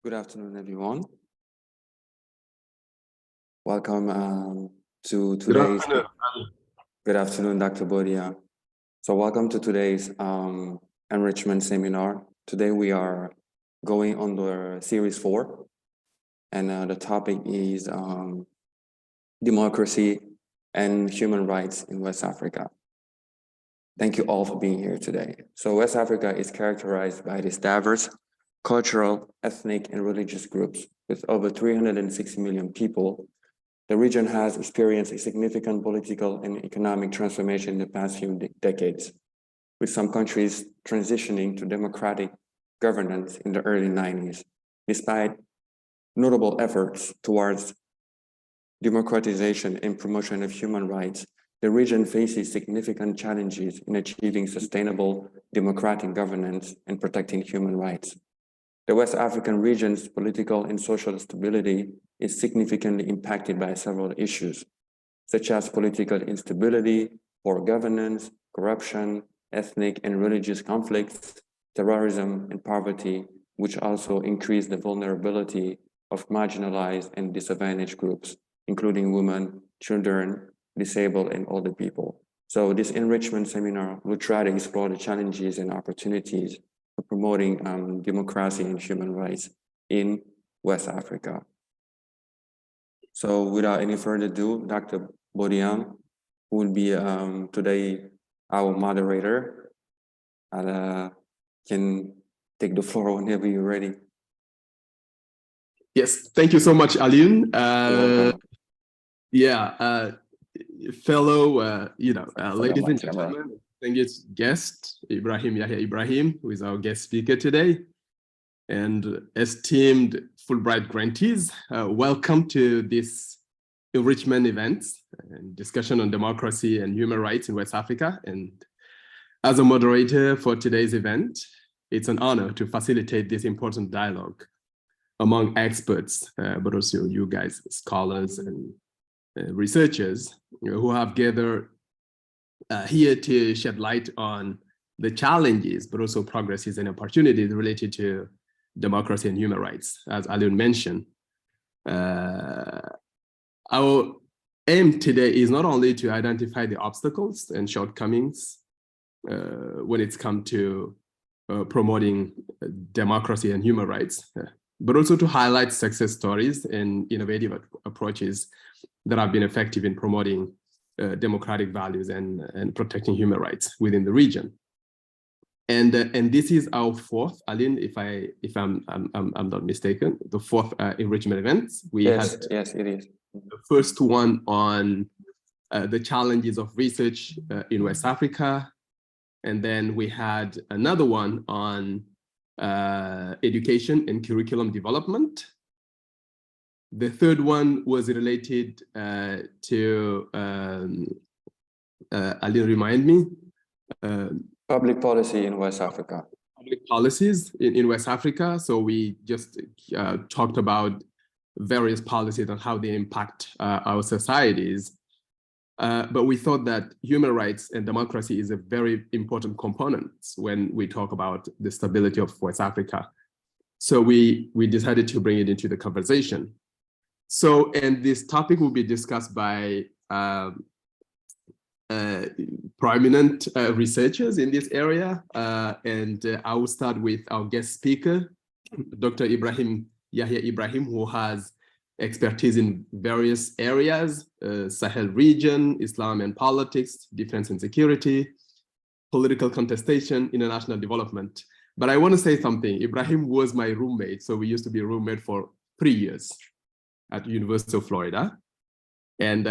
Good afternoon, everyone. Welcome to today's. Good afternoon, Dr. Bodia. So welcome to today's enrichment seminar. Today we are going on the series 4, and the topic is democracy and human rights in West Africa. Thank you all for being here today. So West Africa is characterized by these diverse cultural, ethnic, and religious groups. With over 360 million people, the region has experienced a significant political and economic transformation in the past few decades, with some countries transitioning to democratic governance in the early 90s. Despite notable efforts towards democratization and promotion of human rights, the region faces significant challenges in achieving sustainable democratic governance and protecting human rights. The West African region's political and social stability is significantly impacted by several issues, such as political instability, poor governance, corruption, ethnic and religious conflicts, terrorism, and poverty, which also increase the vulnerability of marginalized and disadvantaged groups, including women, children, disabled, and older people. So this enrichment seminar will try to explore the challenges and opportunities for promoting democracy and human rights in West Africa. So without any further ado, Dr. Bodian, who will be today our moderator, can take the floor whenever you're ready. Yes, thank you so much, Alioune. Fellow, ladies and gentlemen, distinguished guest, Yahya Ibrahim, who is our guest speaker today, and esteemed Fulbright grantees, welcome to this enrichment event and discussion on democracy and human rights in West Africa. And as a moderator for today's event, it's an honor to facilitate this important dialogue among experts, but also you guys, scholars and researchers, who have gathered here to shed light on the challenges, but also progresses and opportunities related to democracy and human rights. As Alioune mentioned, our aim today is not only to identify the obstacles and shortcomings when it's come to promoting democracy and human rights, but also to highlight success stories and innovative approaches that have been effective in promoting democratic values and protecting human rights within the region. And this is our fourth, Alioune, if I'm not mistaken, the fourth enrichment event. Yes, it is. The first one on the challenges of research in West Africa, and then we had another one on education and curriculum development. The third one was related to, Alioune, remind me? Public policy in West Africa. Public policies in West Africa. So we just talked about various policies and how they impact our societies. But we thought that human rights and democracy is a very important component when we talk about the stability of West Africa. So we decided to bring it into the conversation. So, and this topic will be discussed by prominent researchers in this area. And I will start with our guest speaker, Dr. Yahya Ibrahim, who has expertise in various areas, Sahel region, Islam and politics, defense and security, political contestation, international development. But I want to say something. Ibrahim was my roommate, so we used to be a roommate for 3 years at University of Florida. And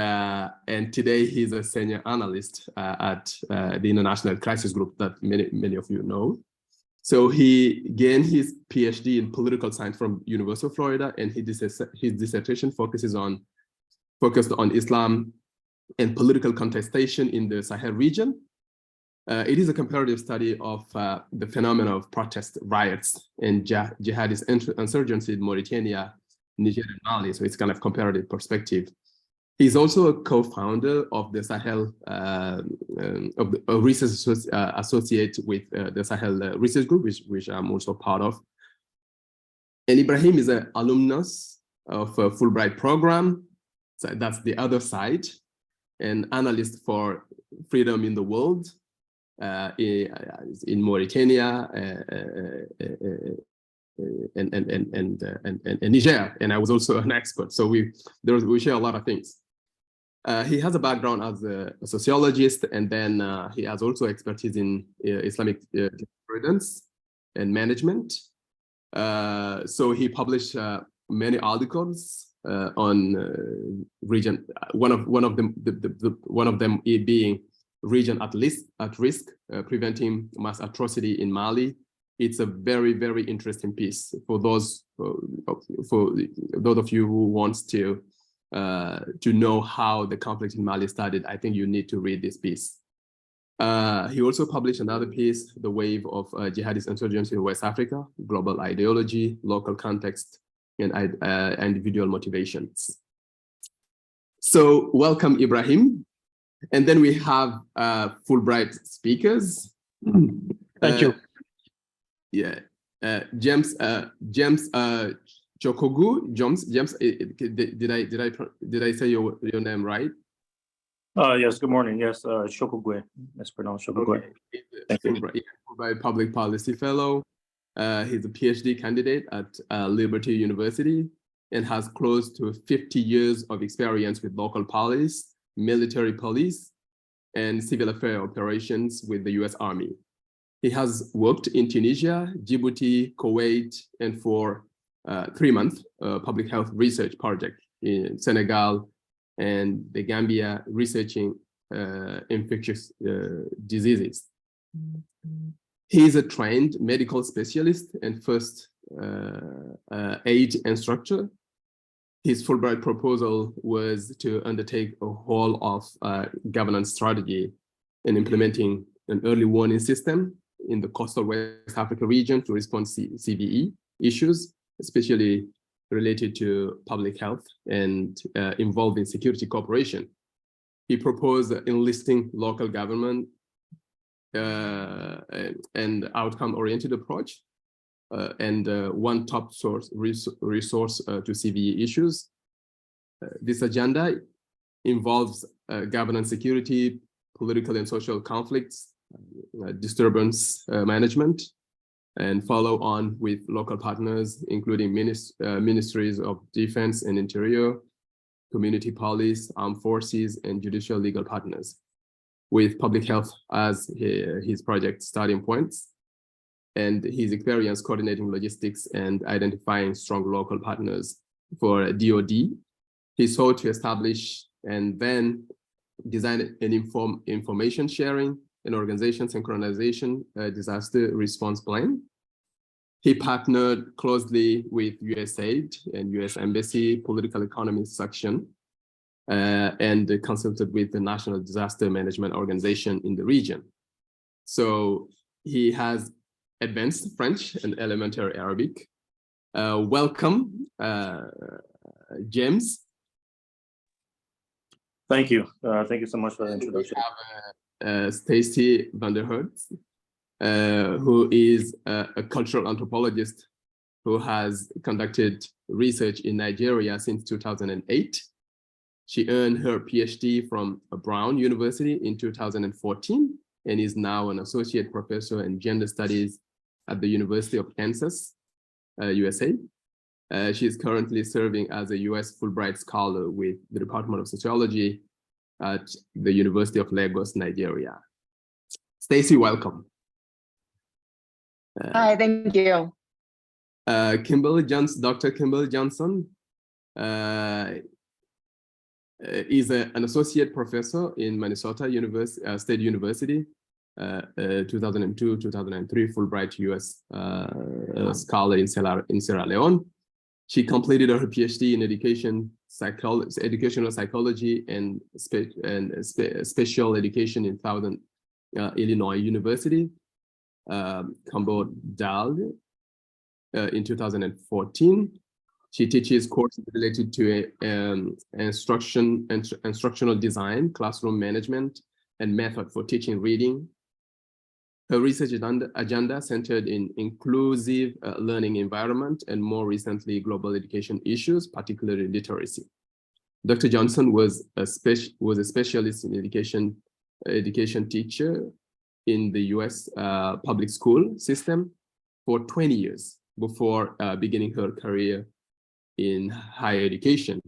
today he's a senior analyst at the International Crisis Group that many of you know. So he gained his PhD in political science from University of Florida, and his dissertation focused on Islam and political contestation in the Sahel region. It is a comparative study of the phenomena of protest riots and jihadist insurgency in Mauritania, Niger, and Mali. So it's kind of comparative perspective. He's also a co-founder of the Sahel, of a research associate with the Sahel Research Group, which I'm also part of. And Ibrahim is an alumnus of a Fulbright program. So that's the other side, an analyst for freedom in the world in Mauritania and Niger. And I was also an expert. So we share a lot of things. He has a background as a sociologist, and then he has also expertise in Islamic jurisprudence and management. So he published many articles on region. One of them being region at risk, preventing mass atrocity in Mali. It's a very, very interesting piece for those of you who wants to know how the conflict in Mali started. I think you need to read this piece. He also published another piece, The Wave of Jihadist Insurgency in West Africa, Global Ideology, Local Context, and Individual Motivations. So welcome, Ibrahim. And then we have Fulbright speakers. Thank you. Yeah, James Chokogu. James, did I say your name right? Yes, good morning. Yes, Shokogwe. That's pronounced Shokogwe. Okay. Fulbright Public Policy Fellow. He's a PhD candidate at Liberty University and has close to 50 years of experience with local police, military police, and civil affairs operations with the US Army. He has worked in Tunisia, Djibouti, Kuwait, and for 3-month public health research project in Senegal and the Gambia, researching infectious diseases. He is a trained medical specialist and first aid instructor. His Fulbright proposal was to undertake a whole of governance strategy in implementing an early warning system in the coastal West Africa region to respond to CVE issues, especially related to public health and involving security cooperation. He proposed enlisting local government and outcome-oriented approach and one top source resource to CVE issues. This agenda involves governance security, political and social conflicts, disturbance management, and follow on with local partners, including ministries of defense and interior, community police, armed forces, and judicial legal partners, with public health as his project starting points, and his experience coordinating logistics and identifying strong local partners for DoD. He sought to establish and then design and inform information sharing and organization synchronization disaster response plan. He partnered closely with USAID and US Embassy Political Economy section and consulted with the National Disaster Management Organization in the region. So he has advanced French and elementary Arabic. Welcome, James. Thank you. Thank you so much for the introduction. We have Stacy van der Hertz, who is a cultural anthropologist who has conducted research in Nigeria since 2008. She earned her PhD from Brown University in 2014 and is now an associate professor in gender studies at the University of Kansas, USA. She is currently serving as a US Fulbright Scholar with the Department of Sociology at the University of Lagos, Nigeria. Stacy, welcome. Hi, thank you. Dr. Kimberly Johnson is an associate professor in Minnesota State University, 2002-2003 Fulbright US Scholar in Sierra Leone. She completed her PhD in educational psychology and special education in Southern Illinois University, Cambo Dal, in 2014. She teaches courses related to instructional design, classroom management, and method for teaching reading, Her research agenda centered in inclusive learning environment and more recently global education issues, particularly literacy. Dr. Johnson was a specialist in education teacher in the US public school system for 20 years before beginning her career in higher education.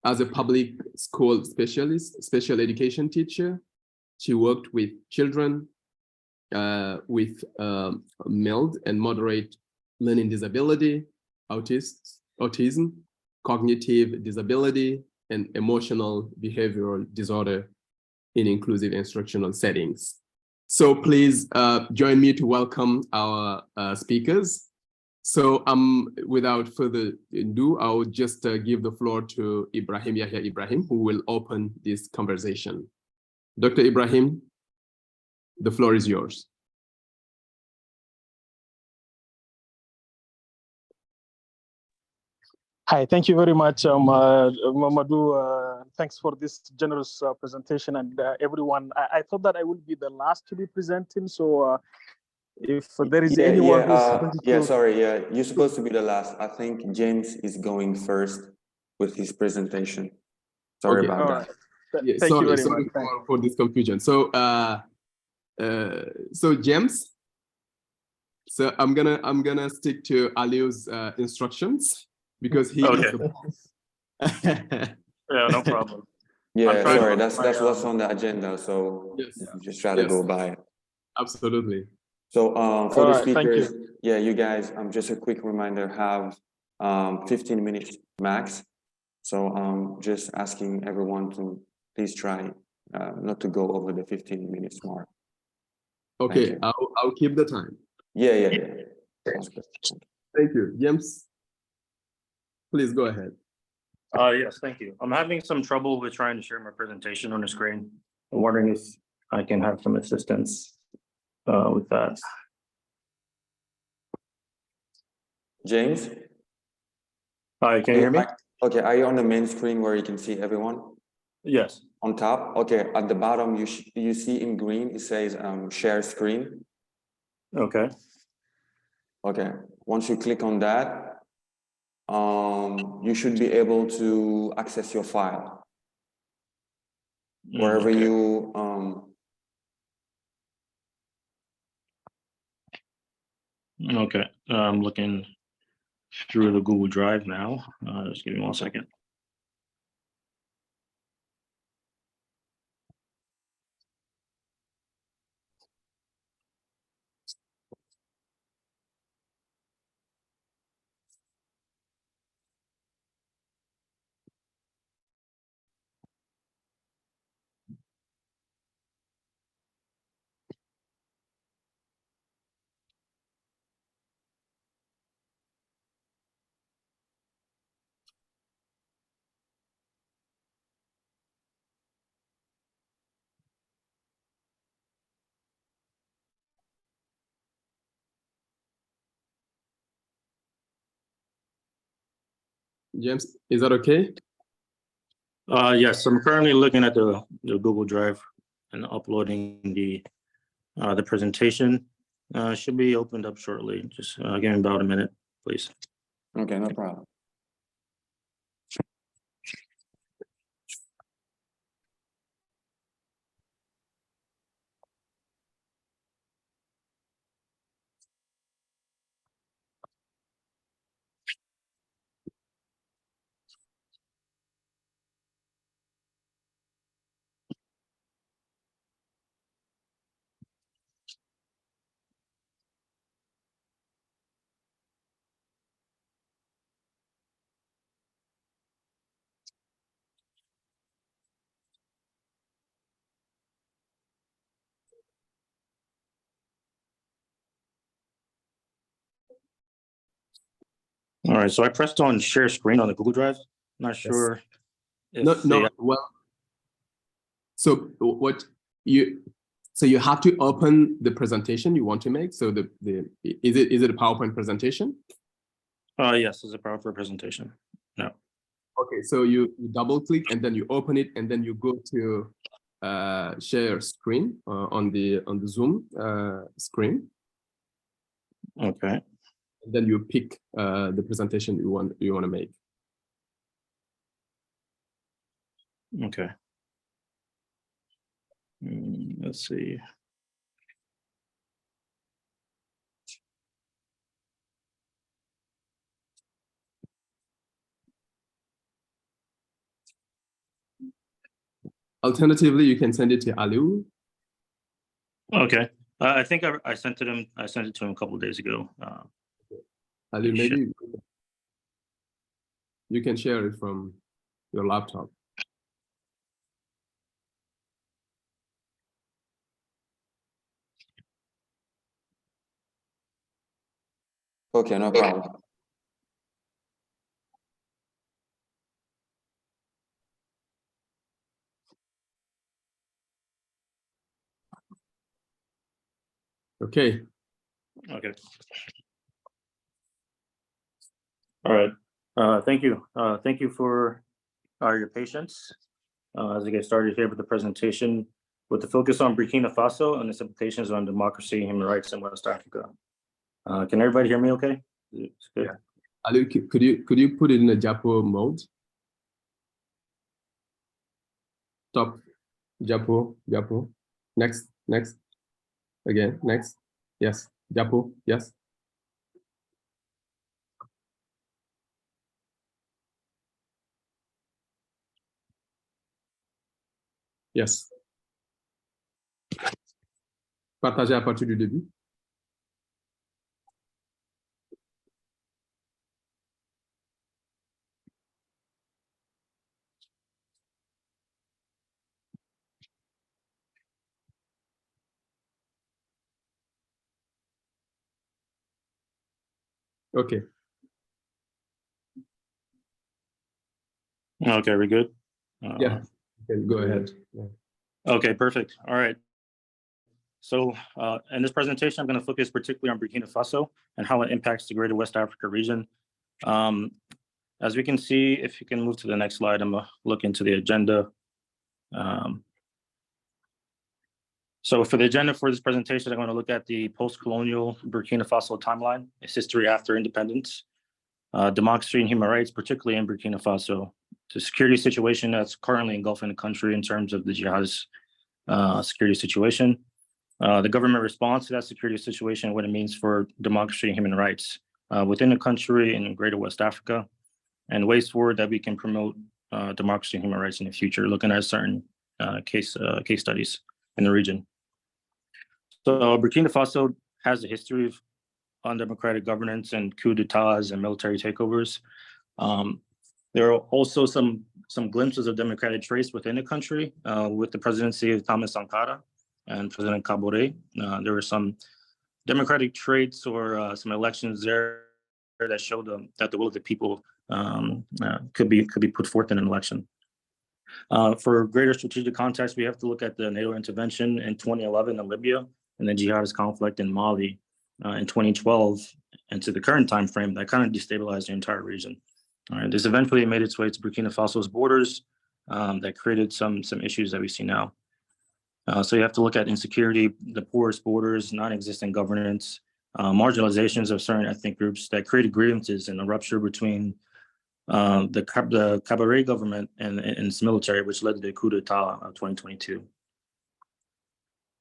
As a public school specialist, special education teacher, she worked with children with mild and moderate learning disability, autism, cognitive disability, and emotional behavioral disorder in inclusive instructional settings. So please join me to welcome our speakers. So without further ado, I'll just give the floor to Yahya Ibrahim, who will open this conversation. Dr. Ibrahim, the floor is yours. Hi, thank you very much, Mamadou. Thanks for this generous presentation, and everyone. I thought that I would be the last to be presenting, so if there is anyone you're supposed to be the last. I think James is going first with his presentation. Sorry about that. Yeah, thank you very much for this confusion. So James, so I'm gonna stick to Aliu's instructions because he is the boss. Yeah, no problem. Yeah, sorry, that's what's on the agenda, so just try to go by it. Absolutely. So for the speakers, you guys, just a quick reminder, have 15 minutes max. So just asking everyone to please try not to go over the 15 minutes mark. Okay, I'll keep the time. Yeah. Sounds good. Thank you. James, please go ahead. Yes, thank you. I'm having some trouble with trying to share my presentation on the screen. I'm wondering if I can have some assistance with that. James? Hi, can you hear me? Okay, are you on the main screen where you can see everyone? Yes. On top? Okay, at the bottom, you see in green, it says share screen. Okay. Okay, once you click on that, you should be able to access your file. Wherever you Okay, I'm looking through the Google Drive now. Just give me 1 second. James, is that okay? Yes, I'm currently looking at the Google Drive and uploading the presentation. Should be opened up shortly. Just give me about a minute, please. okay, no problem. All right, so I pressed on share screen on the Google Drive. Not sure. No. Well, so you have to open the presentation you want to make. So is it a PowerPoint presentation? Yes, it's a PowerPoint presentation. No. Okay, so you double click and then you open it and then you go to share screen on the Zoom screen. Okay. Then you pick the presentation you want to make. Okay. Let's see. Alternatively, you can send it to Aliu. Okay. I think I sent it him. I sent it to him a couple of days ago. Aliu, maybe you can share it from your laptop. Okay, no problem. Okay. Okay. All right. Thank you. Thank you for your patience as I get started here with the presentation with the focus on Burkina Faso and its implications on democracy and human rights in West Africa. Can everybody hear me okay? It's good. Yeah. Ali, could you put it in a Japo mode? Stop. Japo. Next. Again, next. Yes. Japo. Yes. Yes. Partagez à partir du début. Okay. Okay, we good? Yeah. Okay, go ahead. Yeah. Okay, perfect. All right. So in this presentation, I'm going to focus particularly on Burkina Faso and how it impacts the greater West Africa region. As we can see, if you can move to the next slide, I'm going to look into the agenda. So for the agenda for this presentation, I'm going to look at the post-colonial Burkina Faso timeline, its history after independence, democracy and human rights, particularly in Burkina Faso, the security situation that's currently engulfing the country in terms of the jihadist security situation, the government response to that security situation, what it means for democracy and human rights within the country in greater West Africa, and ways forward that we can promote democracy and human rights in the future, looking at certain case studies in the region. So Burkina Faso has a history of undemocratic governance and coups d'etats and military takeovers. There are also some glimpses of democratic traits within the country with the presidency of Thomas Sankara and President Kabore. There were some democratic traits or some elections there that showed that the will of the people could be put forth in an election. For greater strategic context, we have to look at the NATO intervention in 2011 in Libya and the jihadist conflict in Mali in 2012 and to the current time frame that kind of destabilized the entire region. All right, this eventually made its way to Burkina Faso's borders that created some issues that we see now. So you have to look at insecurity, the porous borders, non-existent governance, marginalizations of certain ethnic groups that created grievances and a rupture between the Kabore government and its military, which led to the coup d'etat of 2022.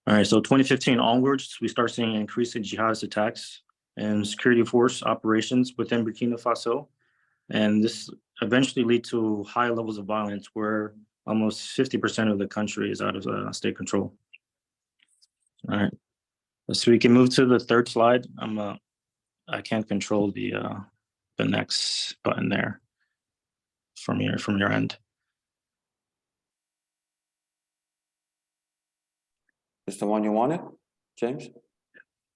All right, so 2015 onwards, we start seeing increasing jihadist attacks and security force operations within Burkina Faso. And this eventually lead to high levels of violence where almost 50% of the country is out of state control. All right, so we can move to the third slide. I can't control the next button there from your end. Is the one you wanted, James?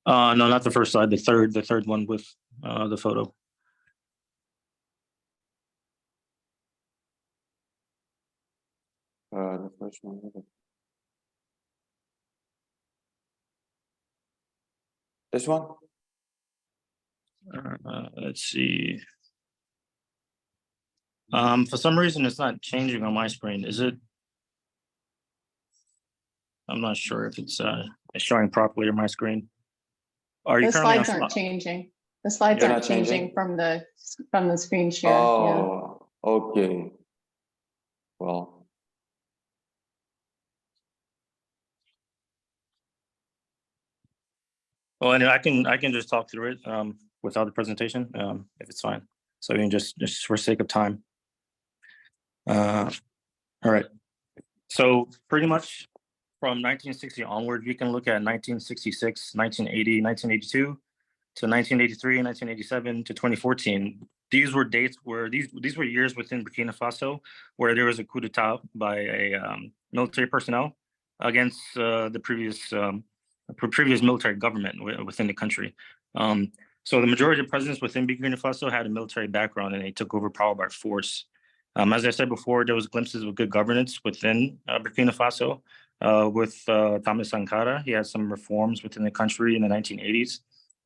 No, not the first slide. The third one with the photo. The first one. This one? Let's see. For some reason, it's not changing on my screen. Is it? I'm not sure if it's showing properly on my screen. Are you The currently on slides aren't slide? changing. The slides They're aren't not changing? changing from the screen share. Yeah. Oh, okay. Well, Well, anyway, I can just talk through it without the presentation if it's fine. So you can just for sake of time. All right. So pretty much from 1960 onward, you can look at 1966, 1980, 1982 to 1983, 1987 to 2014. These were dates where these were years within Burkina Faso where there was a coup d'etat by a military personnel against the previous military government within the country. So the majority of presidents within Burkina Faso had a military background and they took over power by force. As I said before, there was glimpses of good governance within Burkina Faso with Thomas Sankara. He had some reforms within the country in the 1980s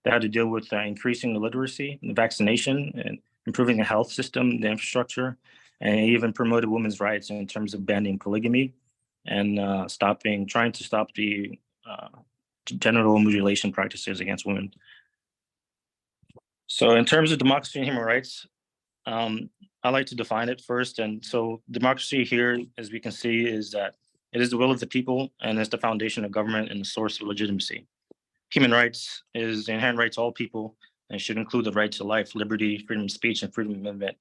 that had to deal with increasing the literacy, the vaccination, and improving the health system, the infrastructure, and he even promoted women's rights in terms of banning polygamy and trying to stop the genital mutilation practices against women. So in terms of democracy and human rights, I like to define it first. And so democracy here, as we can see, is that it is the will of the people and is the foundation of government and the source of legitimacy. Human rights is the inherent right to all people and should include the right to life, liberty, freedom of speech, and freedom of movement.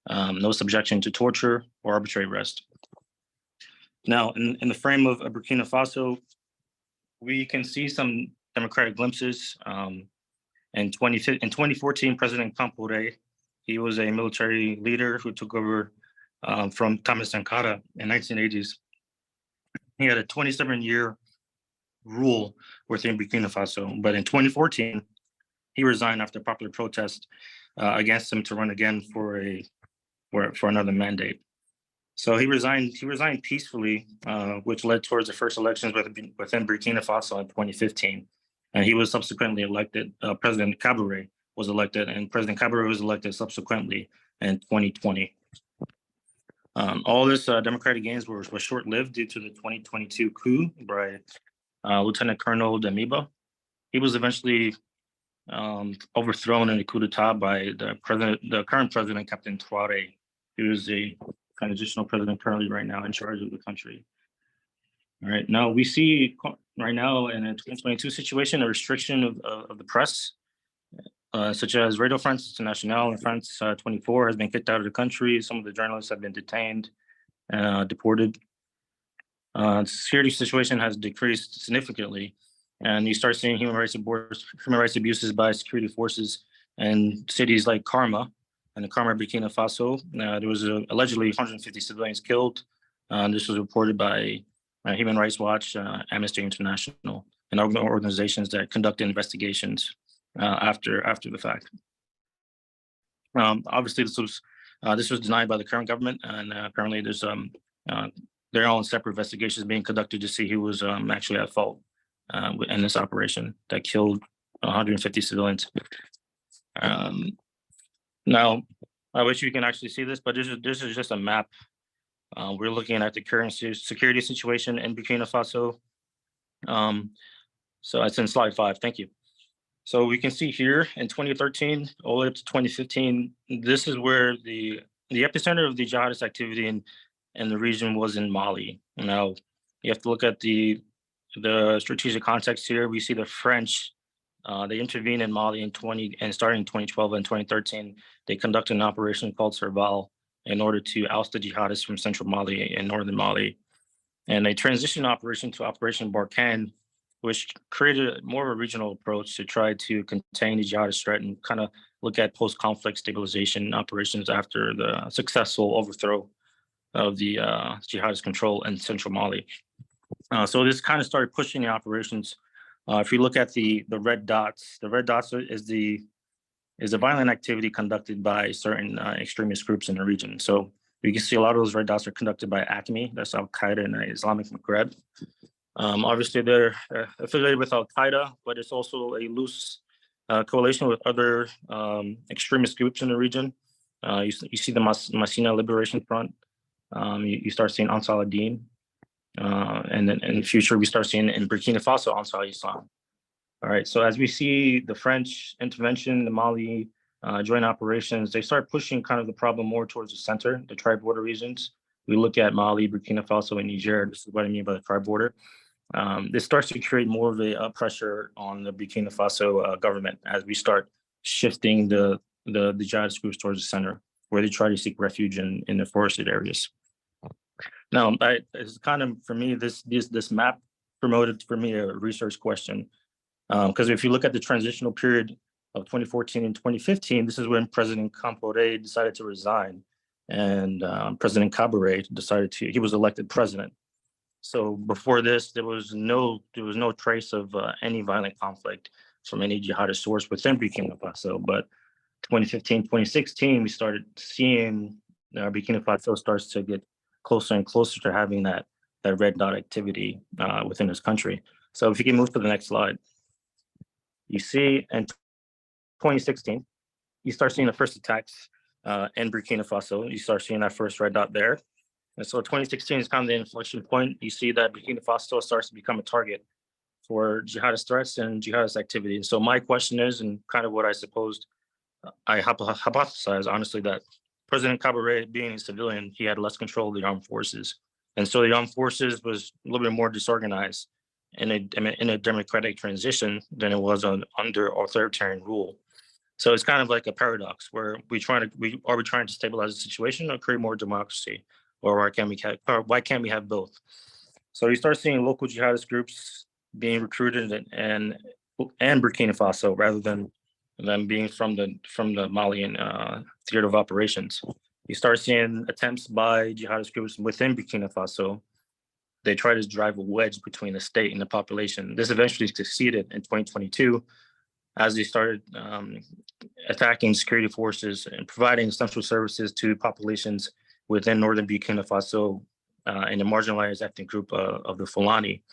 No subjection to torture or arbitrary arrest. Now, in the frame of Burkina Faso, we can see some democratic glimpses. In 2014, President Compaoré, he was a military leader who took over from Thomas Sankara in 1980s. He had a 27-year rule within Burkina Faso, but in 2014, he resigned after popular protest against him to run again for another mandate. So he resigned peacefully, which led towards the first elections within Burkina Faso in 2015. And he was subsequently elected. President Kaboré was elected, and President Kaboré was elected subsequently in 2020. All this democratic gains were short-lived due to the 2022 coup by Lieutenant Colonel Damiba. He was eventually overthrown in a coup d'etat by the current president, Captain Traoré, who is a transitional president currently right now in charge of the country. All right, now we see right now in a 2022 situation, a restriction of the press, such as Radio France Internationale and France 24 has been kicked out of the country. Some of the journalists have been detained, deported. The security situation has decreased significantly, and you start seeing human rights abuses by security forces in cities like Karma and the Karma, Burkina Faso. There was allegedly 150 civilians killed. This was reported by Human Rights Watch, Amnesty International, and other organizations that conduct investigations after the fact. Obviously, this was denied by the current government, and apparently there's their own separate investigations being conducted to see who was actually at fault in this operation that killed 150 civilians. Now, I wish you can actually see this, but this is just a map. We're looking at the current security situation in Burkina Faso. So it's in slide 5. Thank you. So we can see here in 2013 all the way up to 2015, this is where the epicenter of the jihadist activity in the region was in Mali. Now, you have to look at the strategic context here. We see the French, they intervened in Mali and starting in 2012 and 2013, they conducted an operation called Serval in order to oust the jihadists from central Mali and northern Mali. And a transition operation to Operation Barkhane, which created more of a regional approach to try to contain the jihadist threat and kind of look at post-conflict stabilization operations after the successful overthrow of the jihadist control in central Mali. So this kind of started pushing the operations. If you look at the red dots is the violent activity conducted by certain extremist groups in the region. So you can see a lot of those red dots are conducted by ACME, that's Al-Qaeda in the Islamic Maghreb. Obviously, they're affiliated with Al-Qaeda, but it's also a loose coalition with other extremist groups in the region. You see the Masina Liberation Front. You start seeing Ansar al-Din. and then in the future, we start seeing it in Burkina Faso, Ansar Islam. All right, so as we see the French intervention, the Mali joint operations, they start pushing kind of the problem more towards the center, the tri-border regions. We look at Mali, Burkina Faso, and Niger. This is what I mean by the tri-border. This starts to create more of a pressure on the Burkina Faso government as we start shifting the jihadist groups towards the center, where they try to seek refuge in the forested areas. Now, it's kind of, for me, this map promoted for me a research question. Because if you look at the transitional period of 2014 and 2015, this is when President Compaoré decided to resign, and President Kabore he was elected president. So before this, there was no trace of any violent conflict from any jihadist source within Burkina Faso. But 2015, 2016, we started seeing Burkina Faso starts to get closer and closer to having that red dot activity within this country. So if you can move to the next slide. You see in 2016, you start seeing the first attacks in Burkina Faso. You start seeing that first red dot there. And so 2016 is kind of the inflection point. You see that Burkina Faso starts to become a target for jihadist threats and jihadist activity. And so my question is, and kind of what I supposed, I hypothesize honestly, that President Kabore, being a civilian, he had less control of the armed forces. And so the armed forces was a little bit more disorganized in a democratic transition than it was under authoritarian rule. So it's kind of like a paradox where are we trying to stabilize the situation or create more democracy, or why can't we have both? So you start seeing local jihadist groups being recruited and Burkina Faso rather than them being from the Malian theater of operations. You start seeing attempts by jihadist groups within Burkina Faso. They try to drive a wedge between the state and the population. This eventually succeeded in 2022 as they started attacking security forces and providing essential services to populations within northern Burkina Faso and the marginalized ethnic group of the Fulani.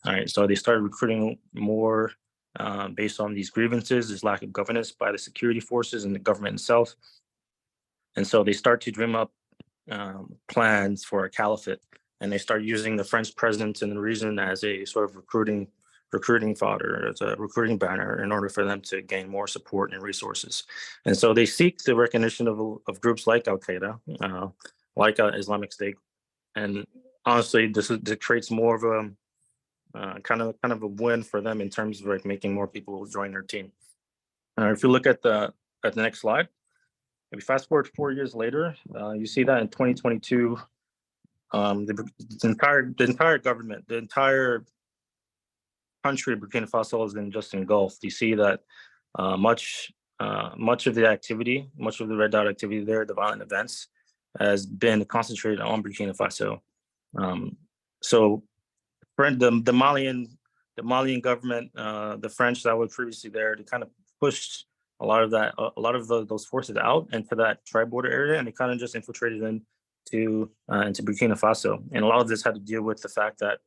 All right, so they started recruiting more based on these grievances, this lack of governance by the security forces and the government itself. And so they start to dream up plans for a caliphate, and they start using the French presence in the region as a sort of recruiting fodder, as a recruiting banner in order for them to gain more support and resources. And so they seek the recognition of groups like Al-Qaeda, like Islamic State. And honestly, this creates more of a kind of a win for them in terms of like making more people join their team. If you look at the next slide, if you fast forward 4 years later, you see that in 2022, the entire government, the entire country of Burkina Faso has been just engulfed. You see that much of the activity, much of the red dot activity there, the violent events, has been concentrated on Burkina Faso. So the Malian government, the French that were previously there, they kind of pushed a lot of those forces out into that tri-border area, and they kind of just infiltrated into Burkina Faso. And a lot of this had to deal with the fact that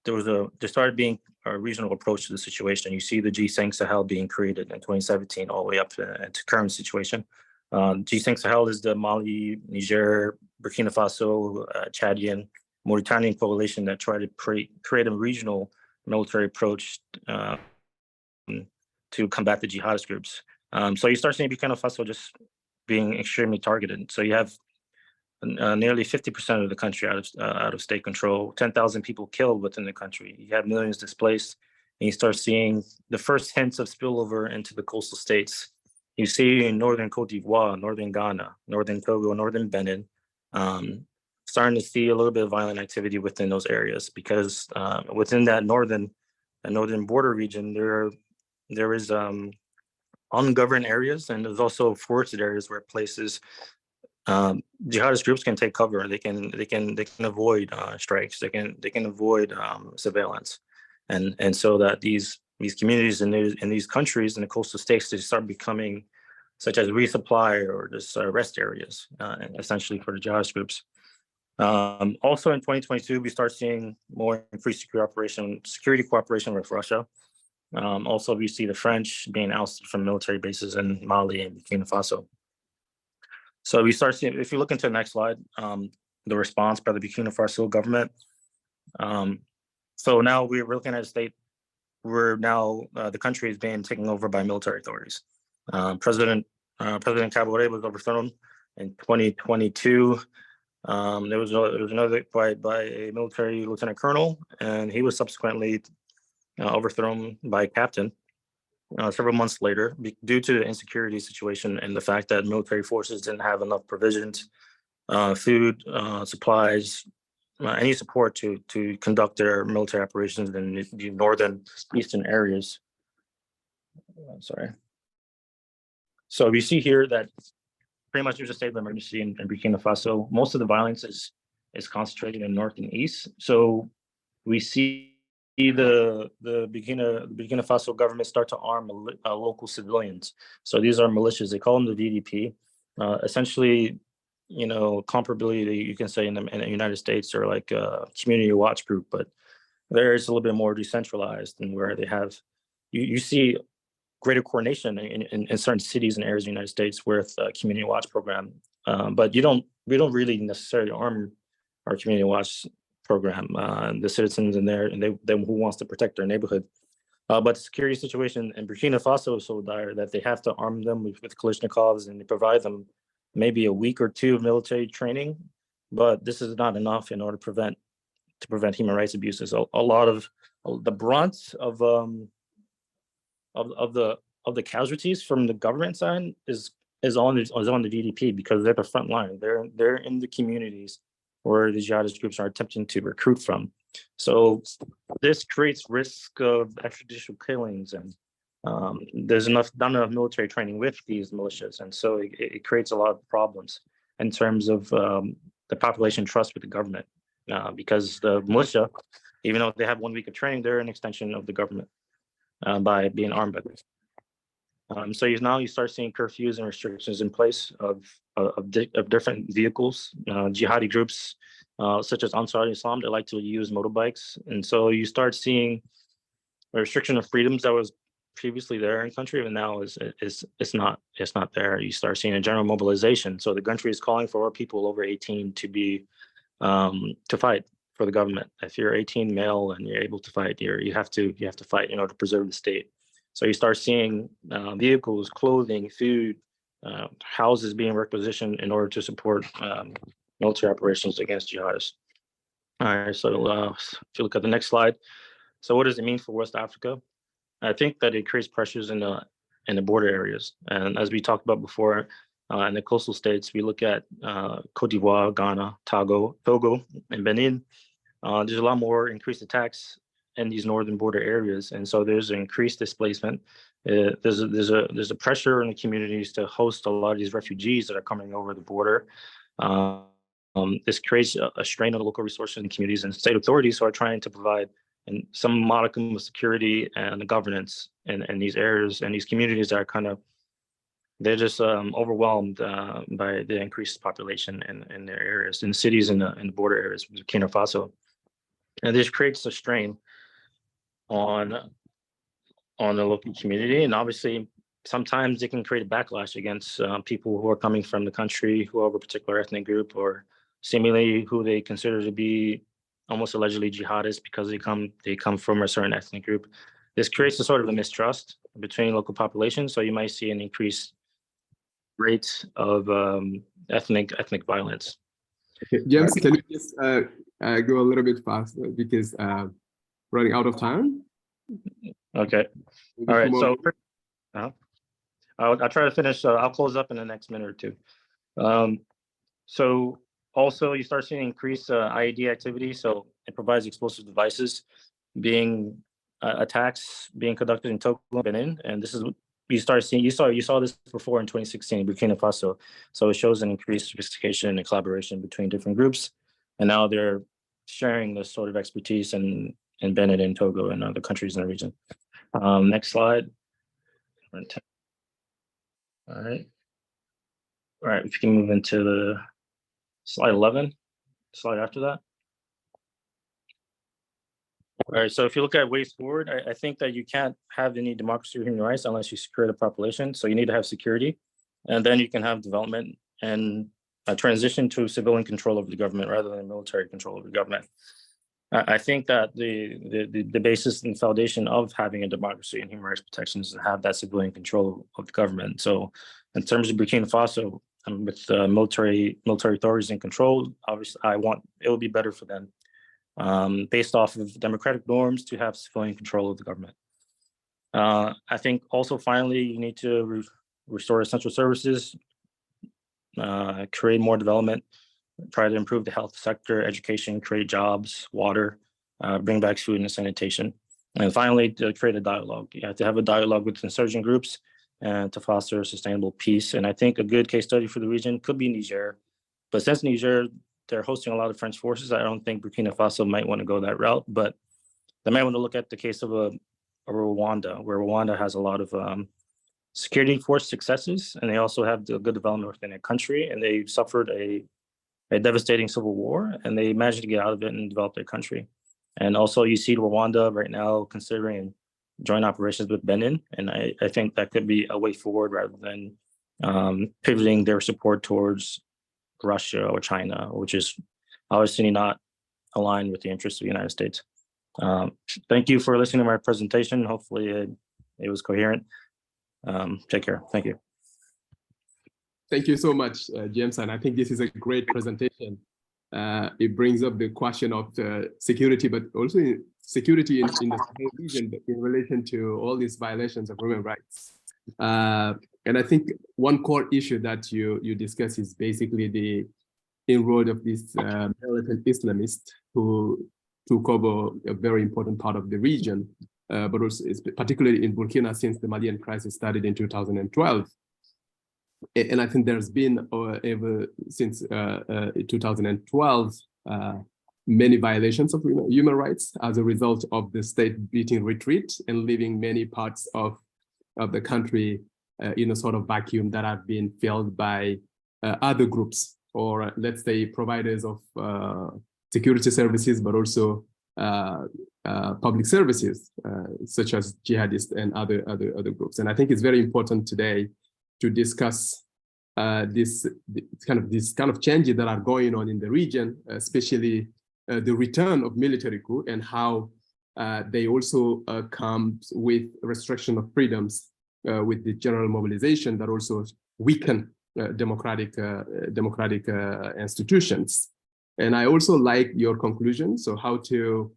there started being a regional approach to the situation. You see the G5 Sahel being created in 2017 all the way up to current situation. G5 Sahel is the Mali, Niger, Burkina Faso, Chadian, Mauritanian coalition that tried to create a regional military approach to combat the jihadist groups. So you start seeing Burkina Faso just being extremely targeted. So you have nearly 50% of the country out of state control, 10,000 people killed within the country. You have millions displaced, and you start seeing the first hints of spillover into the coastal states. You see in northern Cote d'Ivoire, northern Ghana, northern Togo, northern Benin, starting to see a little bit of violent activity within those areas, because within that northern border region, there is ungoverned areas, and there's also forested areas where places jihadist groups can take cover. They can avoid strikes. They can avoid surveillance, and so that these communities in these countries in the coastal states, they start becoming such as resupply or just rest areas, essentially for the jihadist groups. Also in 2022, we start seeing more increased security cooperation with Russia. Also, we see the French being ousted from military bases in Mali and Burkina Faso. So we start seeing, if you look into the next slide, the response by the Burkina Faso government, So now we're looking at a state where now the country is being taken over by military authorities. President Kabore was overthrown in 2022. There was another by a military lieutenant colonel, and he was subsequently overthrown by a captain several months later due to the insecurity situation and the fact that military forces didn't have enough provisions, food, supplies, any support to conduct their military operations in the northern eastern areas. Sorry. So we see here that pretty much there's a state of emergency in Burkina Faso. Most of the violence is concentrated in north and east. So we see the Burkina Faso government start to arm local civilians. So these are militias. They call them the VDP. Essentially, you know, comparability you can say in the United States or like a community watch group, but there it's a little bit more decentralized and where they have you see greater coordination in certain cities and areas of the United States with a community watch program. But we don't really necessarily arm our community watch program, the citizens in there, and they who wants to protect their neighborhood. But the security situation in Burkina Faso is so dire that they have to arm them with Kalashnikovs, and they provide them maybe a week or two of military training. But this is not enough in order to prevent human rights abuses. A lot of the brunt of the casualties from the government side is on the VDP, because they're the front line. They're in the communities where the jihadist groups are attempting to recruit from. So this creates risk of extrajudicial killings, and there's not enough military training with these militias, and so it creates a lot of problems in terms of the population trust with the government, because the militia, even though they have 1 week of training, they're an extension of the government by being armed by them. So now you start seeing curfews and restrictions in place of different vehicles. Jihadi groups such as Ansar Islam, they like to use motorbikes, and so you start seeing a restriction of freedoms that was previously there in the country, but now it's not there. You start seeing a general mobilization. So the country is calling for people over 18 to be to fight for the government. If you're 18 male and you're able to fight, you have to fight in order to preserve the state. So you start seeing vehicles, clothing, food, houses being requisitioned in order to support military operations against jihadists. All right, so if you look at the next slide. So what does it mean for West Africa? I think that it creates pressures in the border areas. And as we talked about before, in the coastal states, we look at Cote d'Ivoire, Ghana, Togo, and Benin. There's a lot more increased attacks in these northern border areas, and so there's an increased displacement. There's a pressure in the communities to host a lot of these refugees that are coming over the border. This creates a strain on the local resources and communities, and state authorities who are trying to provide some modicum of security and governance in these areas and these communities that are they're just overwhelmed by the increased population in their areas, in cities in the border areas of Burkina Faso. And this creates a strain on the local community, and obviously sometimes it can create a backlash against people who are coming from the country, who are of a particular ethnic group, or seemingly who they consider to be almost allegedly jihadists because they come from a certain ethnic group. This creates a sort of a mistrust between local populations, so you might see an increased rate of ethnic violence. Okay. James, can you just go a little bit faster because running out of time? Okay. All right. So I'll try to finish. I'll close up in the next minute or two. So also you start seeing increased IED activity. So it provides explosive devices being attacks being conducted in Togo and Benin, and this is you saw this before in 2016 in Burkina Faso. So it shows an increased sophistication and collaboration between different groups, and now they're sharing this sort of expertise in Benin and Togo and other countries in the region. Next slide. All right. All right, if you can move into the slide 11, slide after that. All right, so if you look at ways forward, I think that you can't have any democracy or human rights unless you secure the population. So you need to have security, and then you can have development and a transition to civilian control over the government rather than military control over the government. I think that the basis and foundation of having a democracy and human rights protections is to have that civilian control of the government. So in terms of Burkina Faso, with military authorities in control, obviously it would be better for them, based off of democratic norms, to have civilian control of the government. I think also finally you need to restore essential services, create more development, try to improve the health sector, education, create jobs, water, bring back food and sanitation. And finally, to create a dialogue. You have to have a dialogue with insurgent groups and to foster sustainable peace. And I think a good case study for the region could be Niger. But since Niger, they're hosting a lot of French forces, I don't think Burkina Faso might want to go that route. But they might want to look at the case of a Rwanda, where Rwanda has a lot of security force successes, and they also have the good development within their country, and they suffered a devastating civil war, and they managed to get out of it and develop their country. And also you see Rwanda right now considering joint operations with Benin, and I think that could be a way forward rather than pivoting their support towards Russia or China, which is obviously not aligned with the interests of the United States. Thank you for listening to my presentation. Hopefully it was coherent. Take care. Thank you. Thank you so much, James. And I think this is a great presentation. It brings up the question of security, but also security in the region in relation to all these violations of human rights. And I think one core issue that you discuss is basically the inroad of these militant Islamists who took over a very important part of the region, but also particularly in Burkina since the Malian crisis started in 2012. And I think there's been ever since 2012 many violations of human rights as a result of the state beating retreat and leaving many parts of the country in a sort of vacuum that have been filled by other groups, or let's say providers of security services, but also public services such as jihadists and other groups. And I think it's very important today to discuss this kind of changes that are going on in the region, especially the return of military coup and how they also come with restriction of freedoms with the general mobilization that also weaken democratic institutions. And I also like your conclusion. So how to,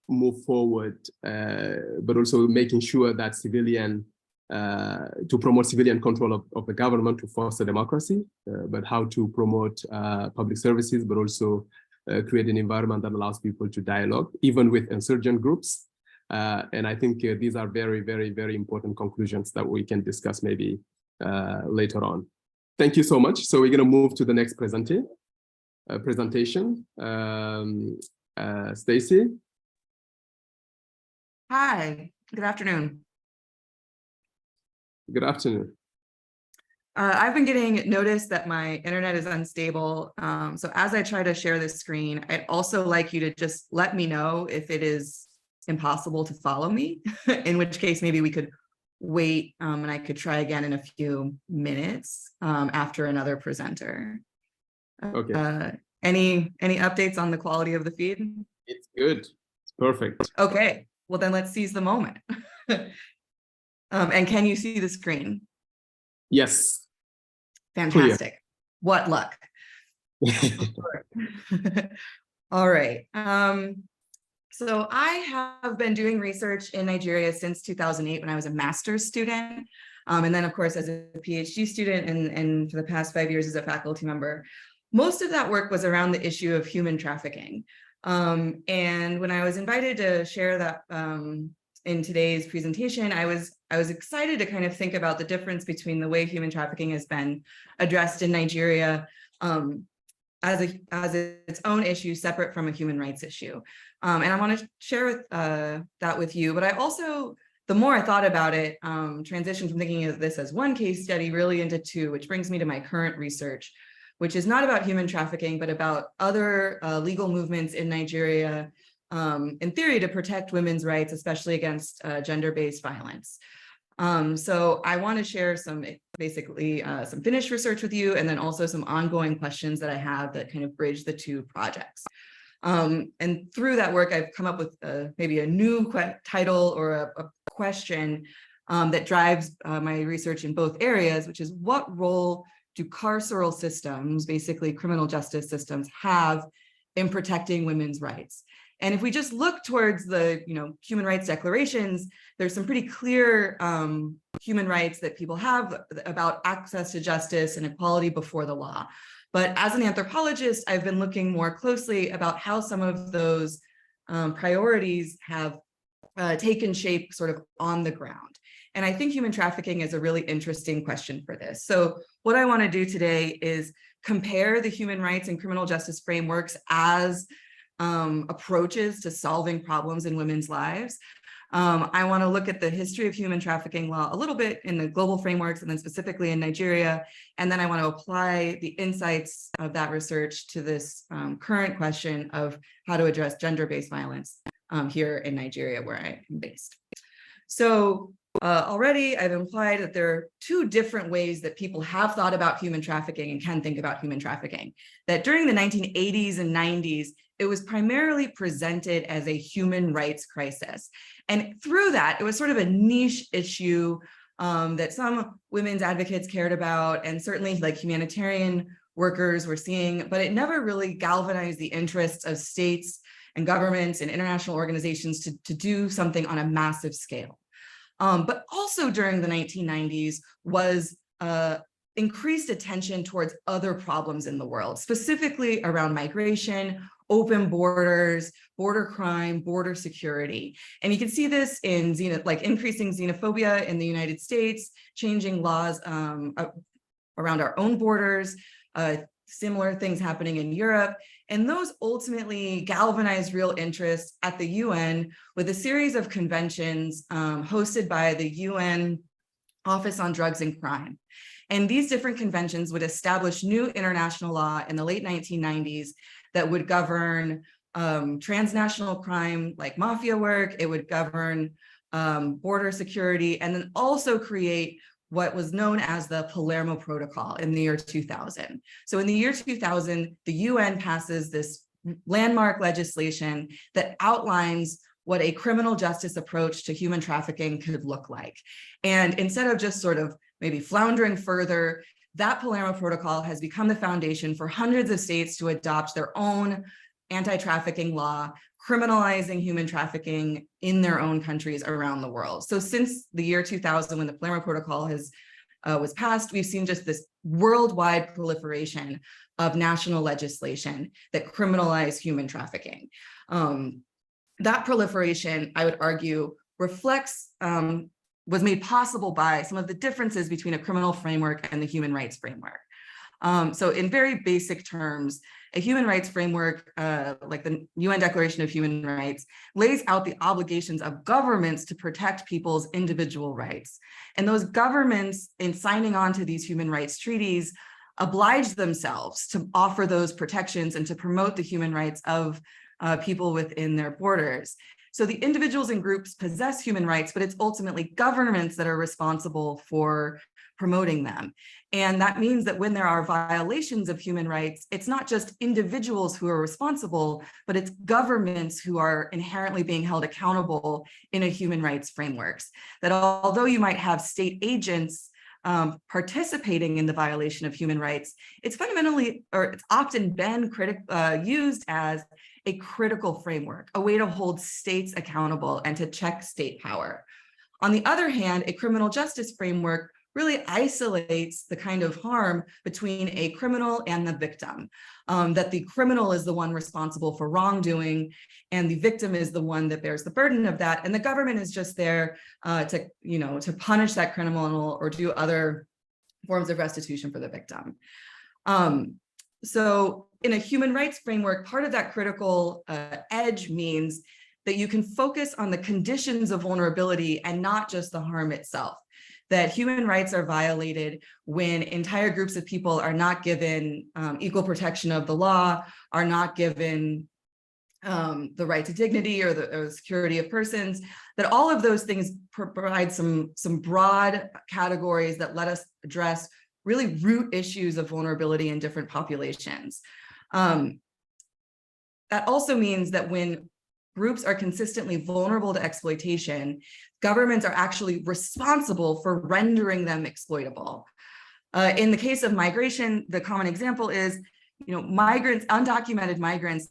move forward, but also making sure that to promote civilian control of the government to foster democracy, but how to promote public services, but also create an environment that allows people to dialogue, even with insurgent groups. And I think these are very, very, very important conclusions that we can discuss maybe later on. Thank you so much. So we're going to move to the next presentation. Stacy. Hi, good afternoon. Good afternoon. I've been getting notice that my internet is unstable. So as I try to share this screen, I'd also like you to just let me know if it is impossible to follow me, in which case maybe we could wait and I could try again in a few minutes after another presenter. Okay. Any updates on the quality of the feed? It's good. It's perfect. Okay, well then let's seize the moment. And can you see the screen? Yes. Fantastic. Clear. What luck. All right. So I have been doing research in Nigeria since 2008 when I was a master's student. And then of course, as a PhD student and for the past 5 years as a faculty member. Most of that work was around the issue of human trafficking. And when I was invited to share that in today's presentation, I was excited to kind of think about the difference between the way human trafficking has been addressed in Nigeria as its own issue, separate from a human rights issue. And I want to share that with you. But I also, the more I thought about it, transitioned from thinking of this as one case study really into two, which brings me to my current research, which is not about human trafficking, but about other legal movements in Nigeria, in theory, to protect women's rights, especially against gender-based violence. So I want to share some finished research with you, and then also some ongoing questions that I have that kind of bridge the two projects. And through that work, I've come up with maybe a new title or a question that drives my research in both areas, which is what role do carceral systems, basically criminal justice systems, have in protecting women's rights? And if we just look towards the human rights declarations, there's some pretty clear human rights that people have about access to justice and equality before the law. But as an anthropologist, I've been looking more closely about how some of those priorities have taken shape sort of on the ground. And I think human trafficking is a really interesting question for this. So what I want to do today is compare the human rights and criminal justice frameworks as approaches to solving problems in women's lives. I want to look at the history of human trafficking law a little bit in the global frameworks and then specifically in Nigeria. And then I want to apply the insights of that research to this current question of how to address gender-based violence here in Nigeria, where I am based. So already I've implied that there are two different ways that people have thought about human trafficking and can think about human trafficking. That during the 1980s and 90s, it was primarily presented as a human rights crisis. And through that, it was sort of a niche issue that some women's advocates cared about, and certainly like humanitarian workers were seeing, but it never really galvanized the interests of states and governments and international organizations to do something on a massive scale. But also during the 1990s was increased attention towards other problems in the world, specifically around migration, open borders, border crime, border security. And you can see this in increasing xenophobia in the United States, changing laws around our own borders, similar things happening in Europe. And those ultimately galvanized real interest at the UN with a series of conventions hosted by the UN Office on Drugs and Crime. And these different conventions would establish new international law in the late 1990s that would govern transnational crime like mafia work. It would govern border security, and then also create what was known as the Palermo Protocol in the year 2000. So in the year 2000, the UN passes this landmark legislation that outlines what a criminal justice approach to human trafficking could look like. And instead of just sort of maybe floundering further, that Palermo Protocol has become the foundation for hundreds of states to adopt their own anti-trafficking law, criminalizing human trafficking in their own countries around the world. So since the year 2000, when the Palermo Protocol was passed, we've seen just this worldwide proliferation of national legislation that criminalize human trafficking. That proliferation, I would argue, reflects was made possible by some of the differences between a criminal framework and the human rights framework. So in very basic terms, a human rights framework, like the UN Declaration of Human Rights, lays out the obligations of governments to protect people's individual rights. And those governments, in signing on to these human rights treaties, oblige themselves to offer those protections and to promote the human rights of people within their borders. So the individuals and groups possess human rights, but it's ultimately governments that are responsible for promoting them. And that means that when there are violations of human rights, it's not just individuals who are responsible, but it's governments who are inherently being held accountable in a human rights frameworks. That although you might have state agents participating in the violation of human rights, it's fundamentally, or it's often been used as a critical framework, a way to hold states accountable and to check state power. On the other hand, a criminal justice framework really isolates the kind of harm between a criminal and the victim, that the criminal is the one responsible for wrongdoing and the victim is the one that bears the burden of that. And the government is just there to punish that criminal or do other forms of restitution for the victim. So in a human rights framework, part of that critical edge means that you can focus on the conditions of vulnerability and not just the harm itself. That human rights are violated when entire groups of people are not given equal protection of the law, are not given the right to dignity or the security of persons, that all of those things provide some broad categories that let us address really root issues of vulnerability in different populations. that also means that when groups are consistently vulnerable to exploitation, governments are actually responsible for rendering them exploitable. In the case of migration, the common example is, migrants, undocumented migrants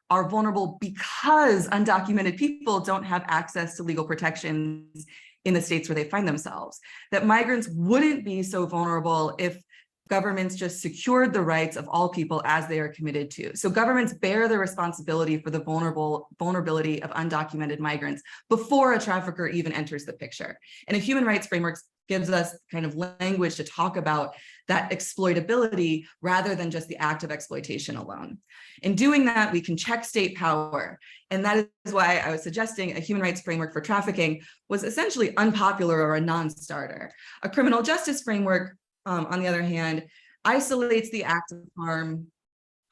are vulnerable because undocumented people don't have access to legal protections in the states where they find themselves. That migrants wouldn't be so vulnerable if governments just secured the rights of all people as they are committed to. So governments bear the responsibility for the vulnerability of undocumented migrants before a trafficker even enters the picture. And a human rights framework gives us kind of language to talk about that exploitability rather than just the act of exploitation alone. In doing that, we can check state power. And that is why I was suggesting a human rights framework for trafficking was essentially unpopular or a non-starter. A criminal justice framework, on the other hand, isolates the act of harm,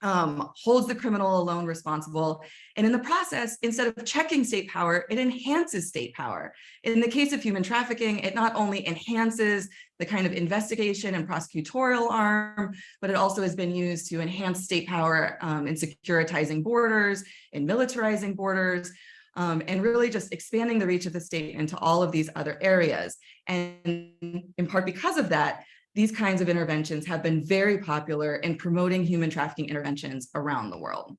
holds the criminal alone responsible, and in the process, instead of checking state power, it enhances state power. In the case of human trafficking, it not only enhances the kind of investigation and prosecutorial arm, but it also has been used to enhance state power in securitizing borders, in militarizing borders, and really just expanding the reach of the state into all of these other areas. And in part because of that, these kinds of interventions have been very popular in promoting human trafficking interventions around the world.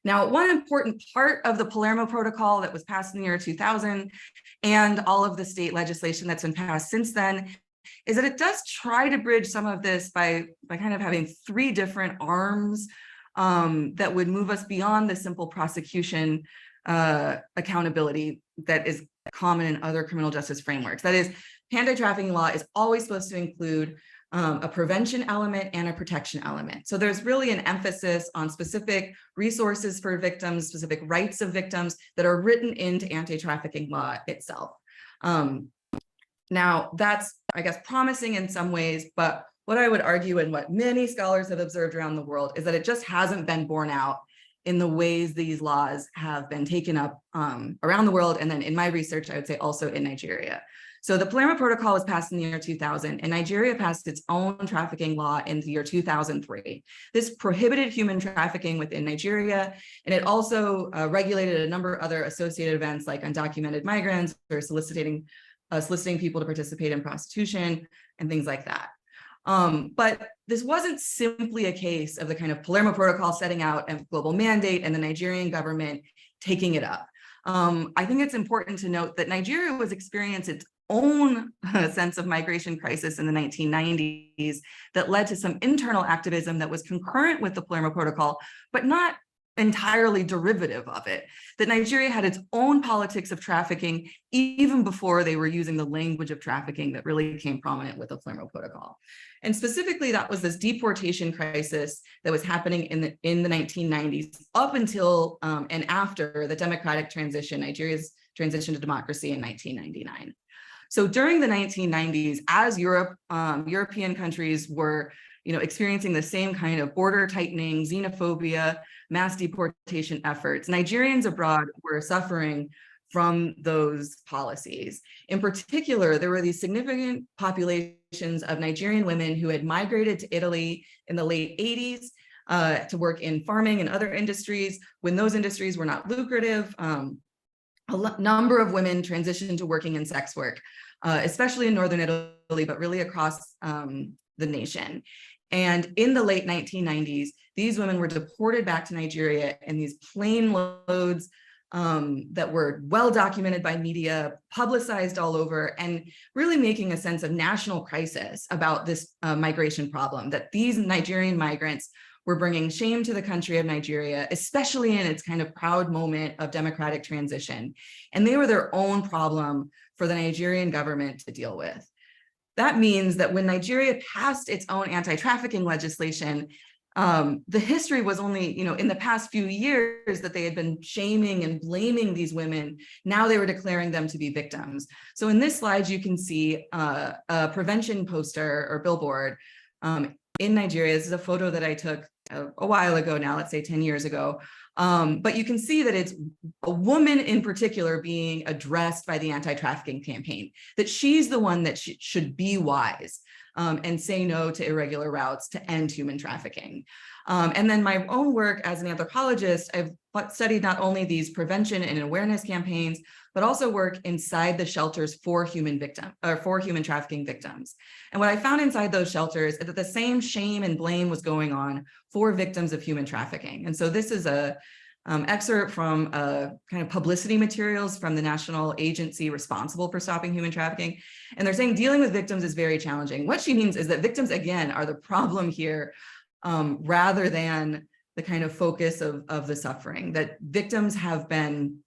Now, one important part of the Palermo Protocol that was passed in the year 2000 and all of the state legislation that's been passed since then is that it does try to bridge some of this by kind of having three different arms that would move us beyond the simple prosecution accountability that is common in other criminal justice frameworks. That is, anti-trafficking law is always supposed to include a prevention element and a protection element. So there's really an emphasis on specific resources for victims, specific rights of victims that are written into anti-trafficking law itself. Now, that's, I guess, promising in some ways, but what I would argue and what many scholars have observed around the world is that it just hasn't been borne out in the ways these laws have been taken up around the world. And then in my research, I would say also in Nigeria. So the Palermo Protocol was passed in the year 2000, and Nigeria passed its own trafficking law in the year 2003. This prohibited human trafficking within Nigeria, and it also regulated a number of other associated events like undocumented migrants or soliciting people to participate in prostitution and things like that. But this wasn't simply a case of the kind of Palermo Protocol setting out a global mandate and the Nigerian government taking it up. I think it's important to note that Nigeria was experiencing its own sense of migration crisis in the 1990s that led to some internal activism that was concurrent with the Palermo Protocol, but not entirely derivative of it. That Nigeria had its own politics of trafficking even before they were using the language of trafficking that really became prominent with the Palermo Protocol. And specifically, that was this deportation crisis that was happening in the 1990s up until and after the democratic transition, Nigeria's transition to democracy in 1999. So during the 1990s, as European countries were experiencing the same kind of border tightening, xenophobia, mass deportation efforts, Nigerians abroad were suffering from those policies. In particular, there were these significant populations of Nigerian women who had migrated to Italy in the late 80s to work in farming and other industries. When those industries were not lucrative, a number of women transitioned to working in sex work, especially in northern Italy, but really across the nation. And in the late 1990s, these women were deported back to Nigeria in these plane loads that were well documented by media, publicized all over, and really making a sense of national crisis about this migration problem, that these Nigerian migrants were bringing shame to the country of Nigeria, especially in its kind of proud moment of democratic transition. And they were their own problem for the Nigerian government to deal with. That means that when Nigeria passed its own anti-trafficking legislation, the history was only, in the past few years that they had been shaming and blaming these women. Now they were declaring them to be victims. So in this slide, you can see a prevention poster or billboard in Nigeria. This is a photo that I took a while ago now, let's say 10 years ago. But you can see that it's a woman in particular being addressed by the anti-trafficking campaign, that she's the one that should be wise. and say no to irregular routes to end human trafficking. And then my own work as an anthropologist, I've studied not only these prevention and awareness campaigns, but also work inside the shelters for human trafficking victims. And what I found inside those shelters is that the same shame and blame was going on for victims of human trafficking. And so this is a excerpt from kind of publicity materials from the national agency responsible for stopping human trafficking. And they're saying dealing with victims is very challenging. What she means is that victims, again, are the problem here, rather than the kind of focus of the suffering, that victims have been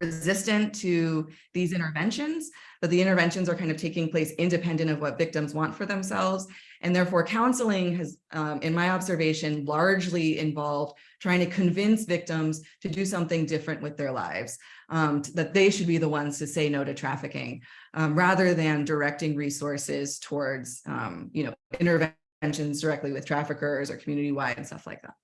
resistant to these interventions, but the interventions are kind of taking place independent of what victims want for themselves. And therefore counseling has, in my observation, largely involved trying to convince victims to do something different with their lives, that they should be the ones to say no to trafficking, rather than directing resources towards, interventions directly with traffickers or community-wide and stuff like that.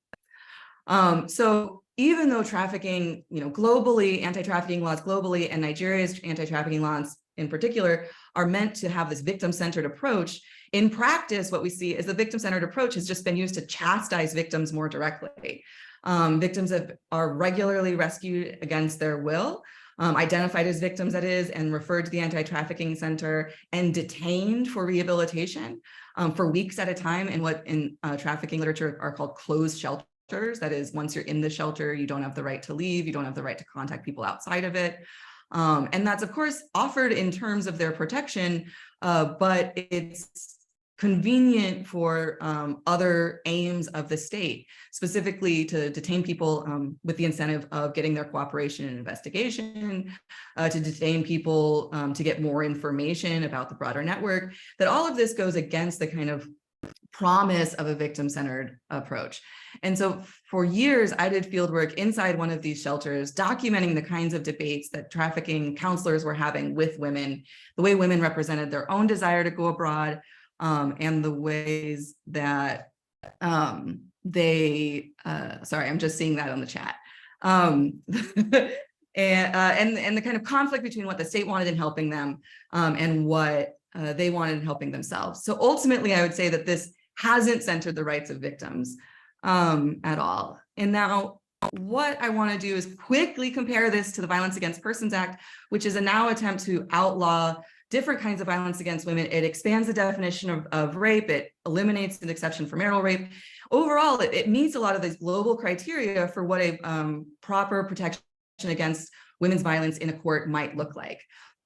So even though trafficking, globally, anti-trafficking laws globally and Nigeria's anti-trafficking laws in particular are meant to have this victim-centered approach, in practice, what we see is the victim-centered approach has just been used to chastise victims more directly. Victims are regularly rescued against their will, identified as victims, that is, and referred to the anti-trafficking center and detained for rehabilitation for weeks at a time in what in trafficking literature are called closed shelters. That is, once you're in the shelter, you don't have the right to leave, you don't have the right to contact people outside of it. And that's, of course, offered in terms of their protection, but it's convenient for other aims of the state, specifically to detain people with the incentive of getting their cooperation in investigation, to detain people to get more information about the broader network, that all of this goes against the kind of promise of a victim-centered approach. And so for years, I did fieldwork inside one of these shelters, documenting the kinds of debates that trafficking counselors were having with women, the way women represented their own desire to go abroad, and the ways that they, sorry, I'm just seeing that on the chat. And the kind of conflict between what the state wanted in helping them and what they wanted in helping themselves. So ultimately, I would say that this hasn't centered the rights of victims at all. And now what I want to do is quickly compare this to the Violence Against Persons Act, which is a now attempt to outlaw different kinds of violence against women. It expands the definition of rape. It eliminates an exception for marital rape. Overall, it meets a lot of these global criteria for what a proper protection against women's violence in a court might look like.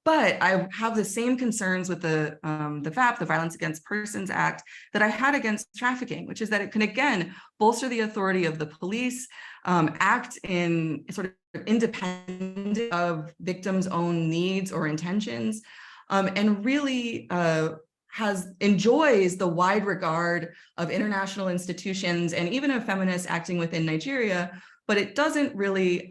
But I have the same concerns with the VAP, the Violence Against Persons Act, that I had against trafficking, which is that it can, again, bolster the authority of the police, act in sort of independent of victims' own needs or intentions, and really enjoys the wide regard of international institutions and even of feminists acting within Nigeria, but it doesn't really,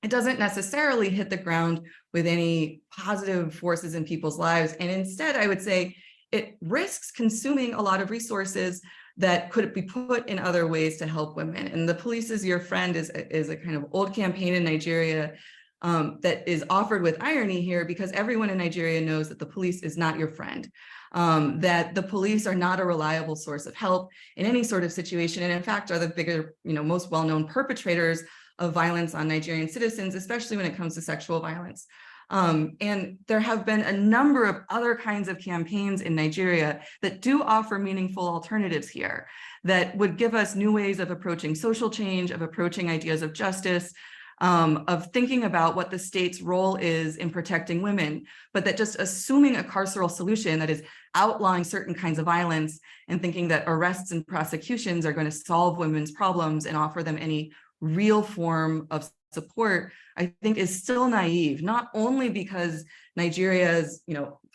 it doesn't necessarily hit the ground with any positive forces in people's lives. And instead, I would say it risks consuming a lot of resources that could be put in other ways to help women. And the Police is Your Friend is a kind of old campaign in Nigeria that is offered with irony here, because everyone in Nigeria knows that the police is not your friend, that the police are not a reliable source of help in any sort of situation, and in fact are the bigger, most well-known perpetrators of violence on Nigerian citizens, especially when it comes to sexual violence. And there have been a number of other kinds of campaigns in Nigeria that do offer meaningful alternatives here, that would give us new ways of approaching social change, of approaching ideas of justice, of thinking about what the state's role is in protecting women, but that just assuming a carceral solution that is outlawing certain kinds of violence and thinking that arrests and prosecutions are going to solve women's problems and offer them any real form of support, I think is still naive, not only because Nigeria's,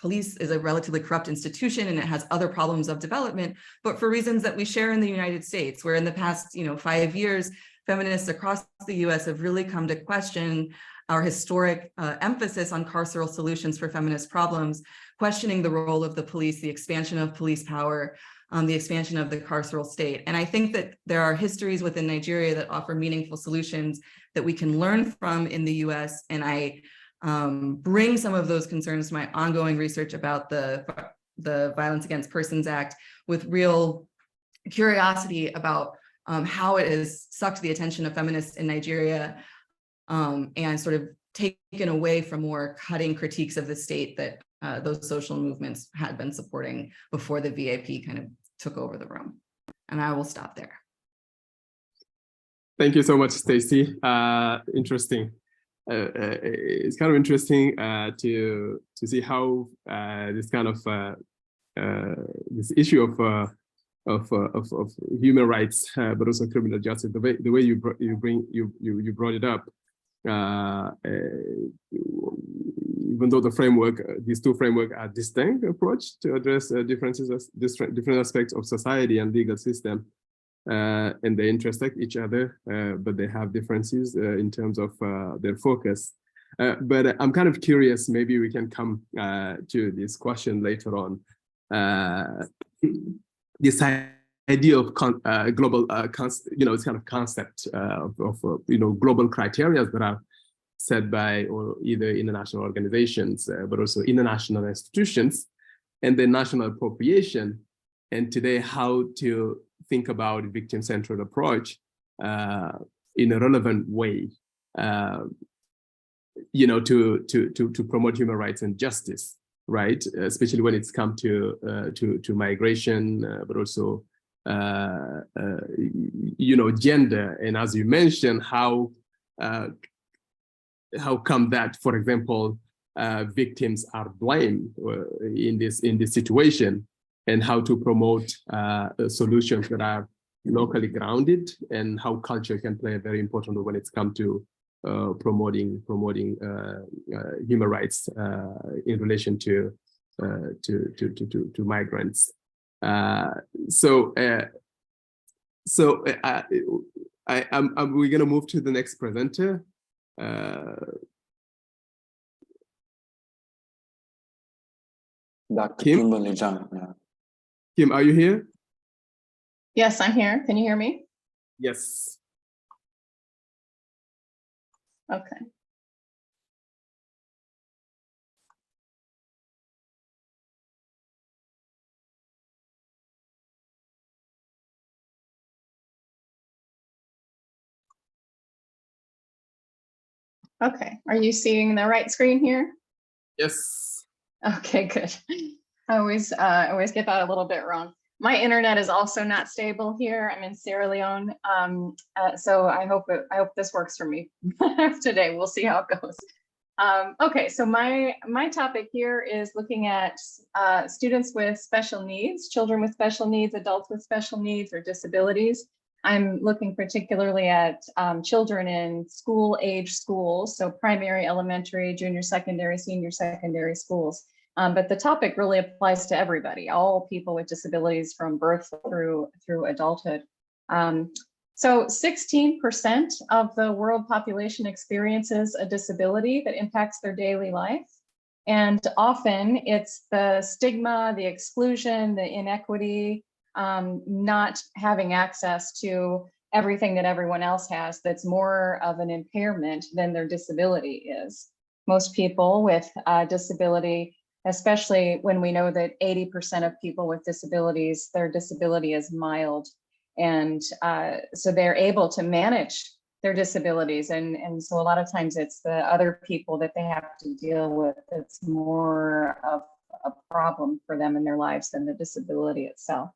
police is a relatively corrupt institution and it has other problems of development, but for reasons that we share in the United States, where in the past, 5 years, feminists across the US have really come to question our historic emphasis on carceral solutions for feminist problems, questioning the role of the police, the expansion of police power, the expansion of the carceral state. And I think that there are histories within Nigeria that offer meaningful solutions that we can learn from in the US. And I bring some of those concerns to my ongoing research about the the Violence Against Persons Act with real curiosity about how it has sucked the attention of feminists in Nigeria and sort of taken away from more cutting critiques of the state that those social movements had been supporting before the VAP kind of took over the room. And I will stop there. Thank you so much, Stacey. Interesting. It's kind of interesting to see how this kind of this issue of human rights, but also criminal justice, the way you brought it up. Even though the framework, these two frameworks are distinct approach to address different aspects of society and legal system, and they intersect each other, but they have differences in terms of their focus. But I'm kind of curious, maybe we can come to this question later on. This idea of global, it's kind of concept of global criteria that are set by or either international organizations, but also international institutions, and the national appropriation. And today, how to think about victim-centered approach in a relevant way, to promote human rights and justice, right? Especially when it's come to migration, but also gender. And as you mentioned, how come that, for example, victims are blamed in this situation, and how to promote solutions that are locally grounded, and how culture can play a very important role when it's come to promoting human rights in relation to migrants. We're gonna move to the next presenter. Dr. Kim? Kimberly Zhang. Yeah. Kim, are you here? Yes, I'm here. Can you hear me? Yes. Okay. Okay, are you seeing the right screen here? Yes. Okay, good. I always get that a little bit wrong. My internet is also not stable here. I'm in Sierra Leone, so I hope this works for me today. We'll see how it goes. Okay, so my topic here is looking at students with special needs, children with special needs, adults with special needs or disabilities. I'm looking particularly at children in school-age schools, so primary, elementary, junior secondary, senior secondary schools. But the topic really applies to everybody, all people with disabilities from birth through adulthood. So 16% of the world population experiences a disability that impacts their daily life. And often it's the stigma, the exclusion, the inequity, not having access to everything that everyone else has that's more of an impairment than their disability is. Most people with disability, especially when we know that 80% of people with disabilities, their disability is mild. And so they're able to manage their disabilities. And so a lot of times it's the other people that they have to deal with that's more of a problem for them in their lives than the disability itself.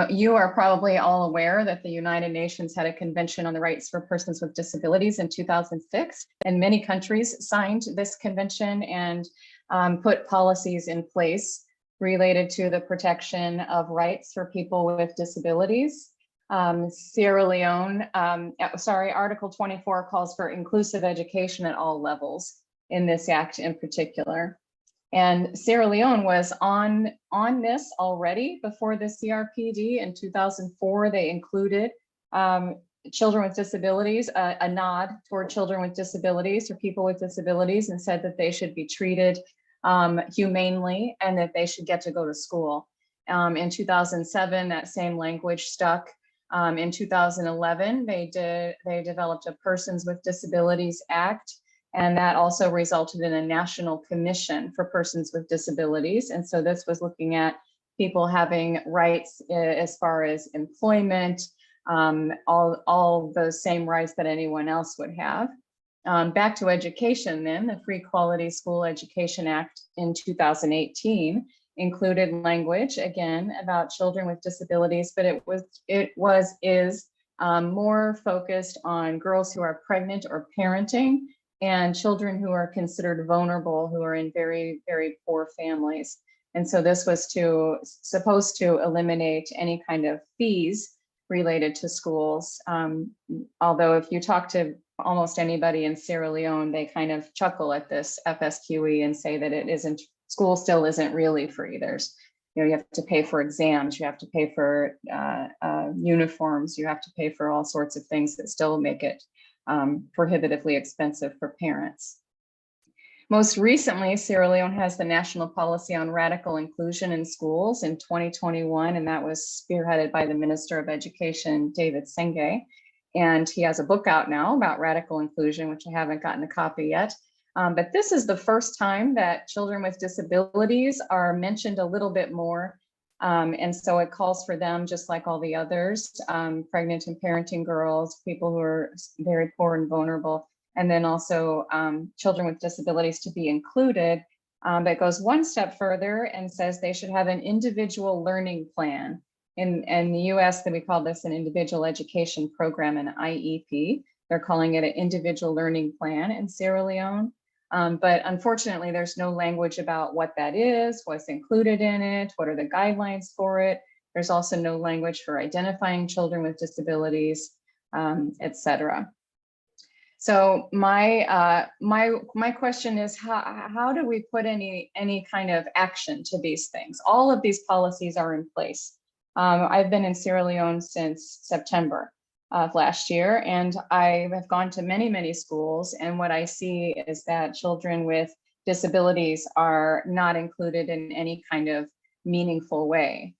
You are probably all aware that the United Nations had a convention on the rights for persons with disabilities in 2006, and many countries signed this convention and put policies in place related to the protection of rights for people with disabilities. Sierra Leone, Article 24 calls for inclusive education at all levels in this act in particular. And Sierra Leone was on this already before the CRPD. In 2004, they included children with disabilities, a nod toward children with disabilities or people with disabilities, and said that they should be treated humanely and that they should get to go to school. In 2007, that same language stuck. In 2011, they developed a Persons with Disabilities Act And that also resulted in a national commission for persons with disabilities. And so this was looking at people having rights as far as employment, all the same rights that anyone else would have. Back to education then, the Free Quality School Education Act in 2018 included language, again, about children with disabilities, but it is more focused on girls who are pregnant or parenting and children who are considered vulnerable, who are in very, very poor families. And so this was supposed to eliminate any kind of fees related to schools. Although if you talk to almost anybody in Sierra Leone, they kind of chuckle at this FSQE and say that school still isn't really free. There's, you have to pay for exams, you have to pay for uniforms, you have to pay for all sorts of things that still make it prohibitively expensive for parents. Most recently, Sierra Leone has the National Policy on Radical Inclusion in Schools in 2021, and that was spearheaded by the Minister of Education, David Senge. And he has a book out now about radical inclusion, which I haven't gotten a copy yet. But this is the first time that children with disabilities are mentioned a little bit more. And so it calls for them, just like all the others, pregnant and parenting girls, people who are very poor and vulnerable, and then also children with disabilities to be included. That goes one step further and says they should have an individual learning plan. In the US, we call this an individual education program, an IEP. They're calling it an individual learning plan in Sierra Leone. But unfortunately, there's no language about what that is, what's included in it, what are the guidelines for it. There's also no language for identifying children with disabilities, etc. So my question is, how do we put any kind of action to these things? All of these policies are in place. I've been in Sierra Leone since September of last year, and I have gone to many, many schools, and what I see is that children with disabilities are not included in any kind of meaningful way.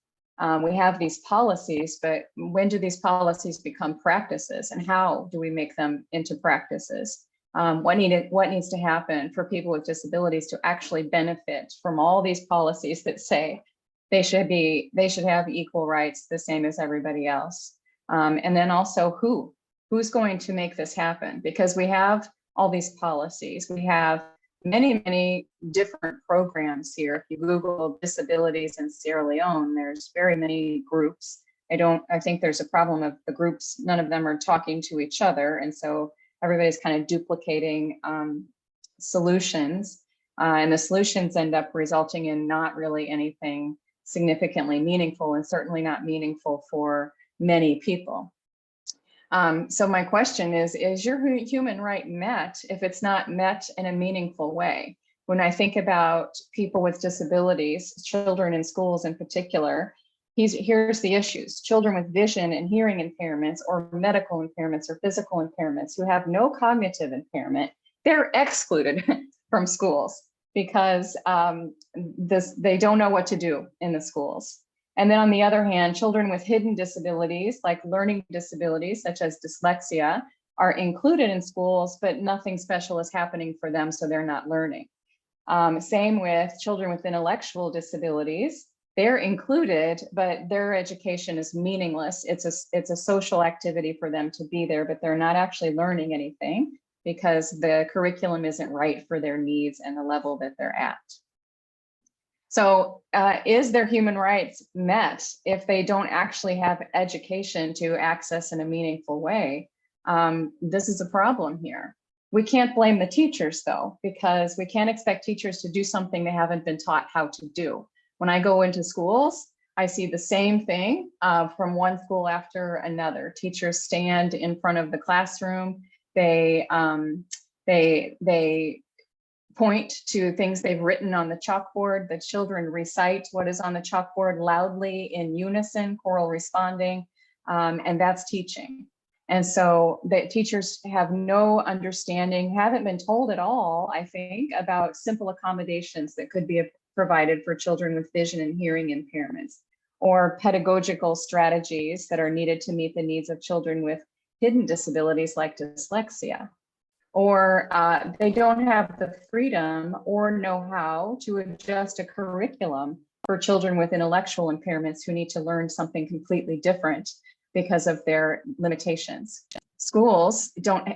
We have these policies, but when do these policies become practices, and how do we make them into practices? What needs to happen for people with disabilities to actually benefit from all these policies that say they should have equal rights, the same as everybody else? And then also who's going to make this happen? Because we have all these policies, we have many, many different programs here. If you Google disabilities in Sierra Leone, there's very many groups. I think there's a problem of the groups, none of them are talking to each other. And so everybody's kind of duplicating solutions, and the solutions end up resulting in not really anything significantly meaningful, and certainly not meaningful for many people. So my question is your human right met if it's not met in a meaningful way? When I think about people with disabilities, children in schools in particular, here's the issues. Children with vision and hearing impairments or medical impairments or physical impairments who have no cognitive impairment, they're excluded from schools because they don't know what to do in the schools. And then on the other hand, children with hidden disabilities, like learning disabilities, such as dyslexia, are included in schools, but nothing special is happening for them, so they're not learning. Same with children with intellectual disabilities. They're included, but their education is meaningless. It's a social activity for them to be there, but they're not actually learning anything because the curriculum isn't right for their needs and the level that they're at. So is their human rights met if they don't actually have education to access in a meaningful way? This is a problem here. We can't blame the teachers though, because we can't expect teachers to do something they haven't been taught how to do. When I go into schools, I see the same thing from one school after another. Teachers stand in front of the classroom. They point to things they've written on the chalkboard. The children recite what is on the chalkboard loudly in unison, choral responding, and that's teaching. And so the teachers have no understanding, haven't been told at all, I think, about simple accommodations that could be provided for children with vision and hearing impairments, or pedagogical strategies that are needed to meet the needs of children with hidden disabilities like dyslexia. or they don't have the freedom or know-how to adjust a curriculum for children with intellectual impairments who need to learn something completely different because of their limitations. Schools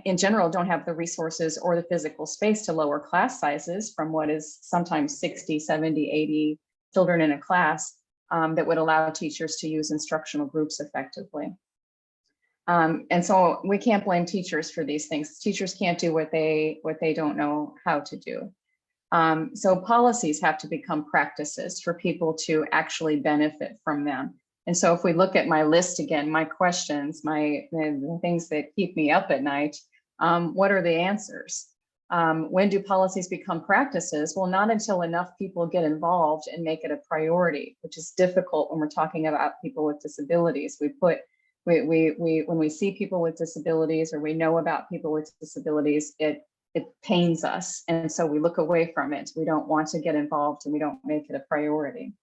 in general don't have the resources or the physical space to lower class sizes from what is sometimes 60, 70, 80 children in a class that would allow teachers to use instructional groups effectively. And so we can't blame teachers for these things. Teachers can't do what they don't know how to do. So policies have to become practices for people to actually benefit from them. And so if we look at my list again, my questions, the things that keep me up at night, what are the answers? When do policies become practices? Well, not until enough people get involved and make it a priority, which is difficult when we're talking about people with disabilities. When we see people with disabilities or we know about people with disabilities, it pains us. And so we look away from it. We don't want to get involved and we don't make it a priority.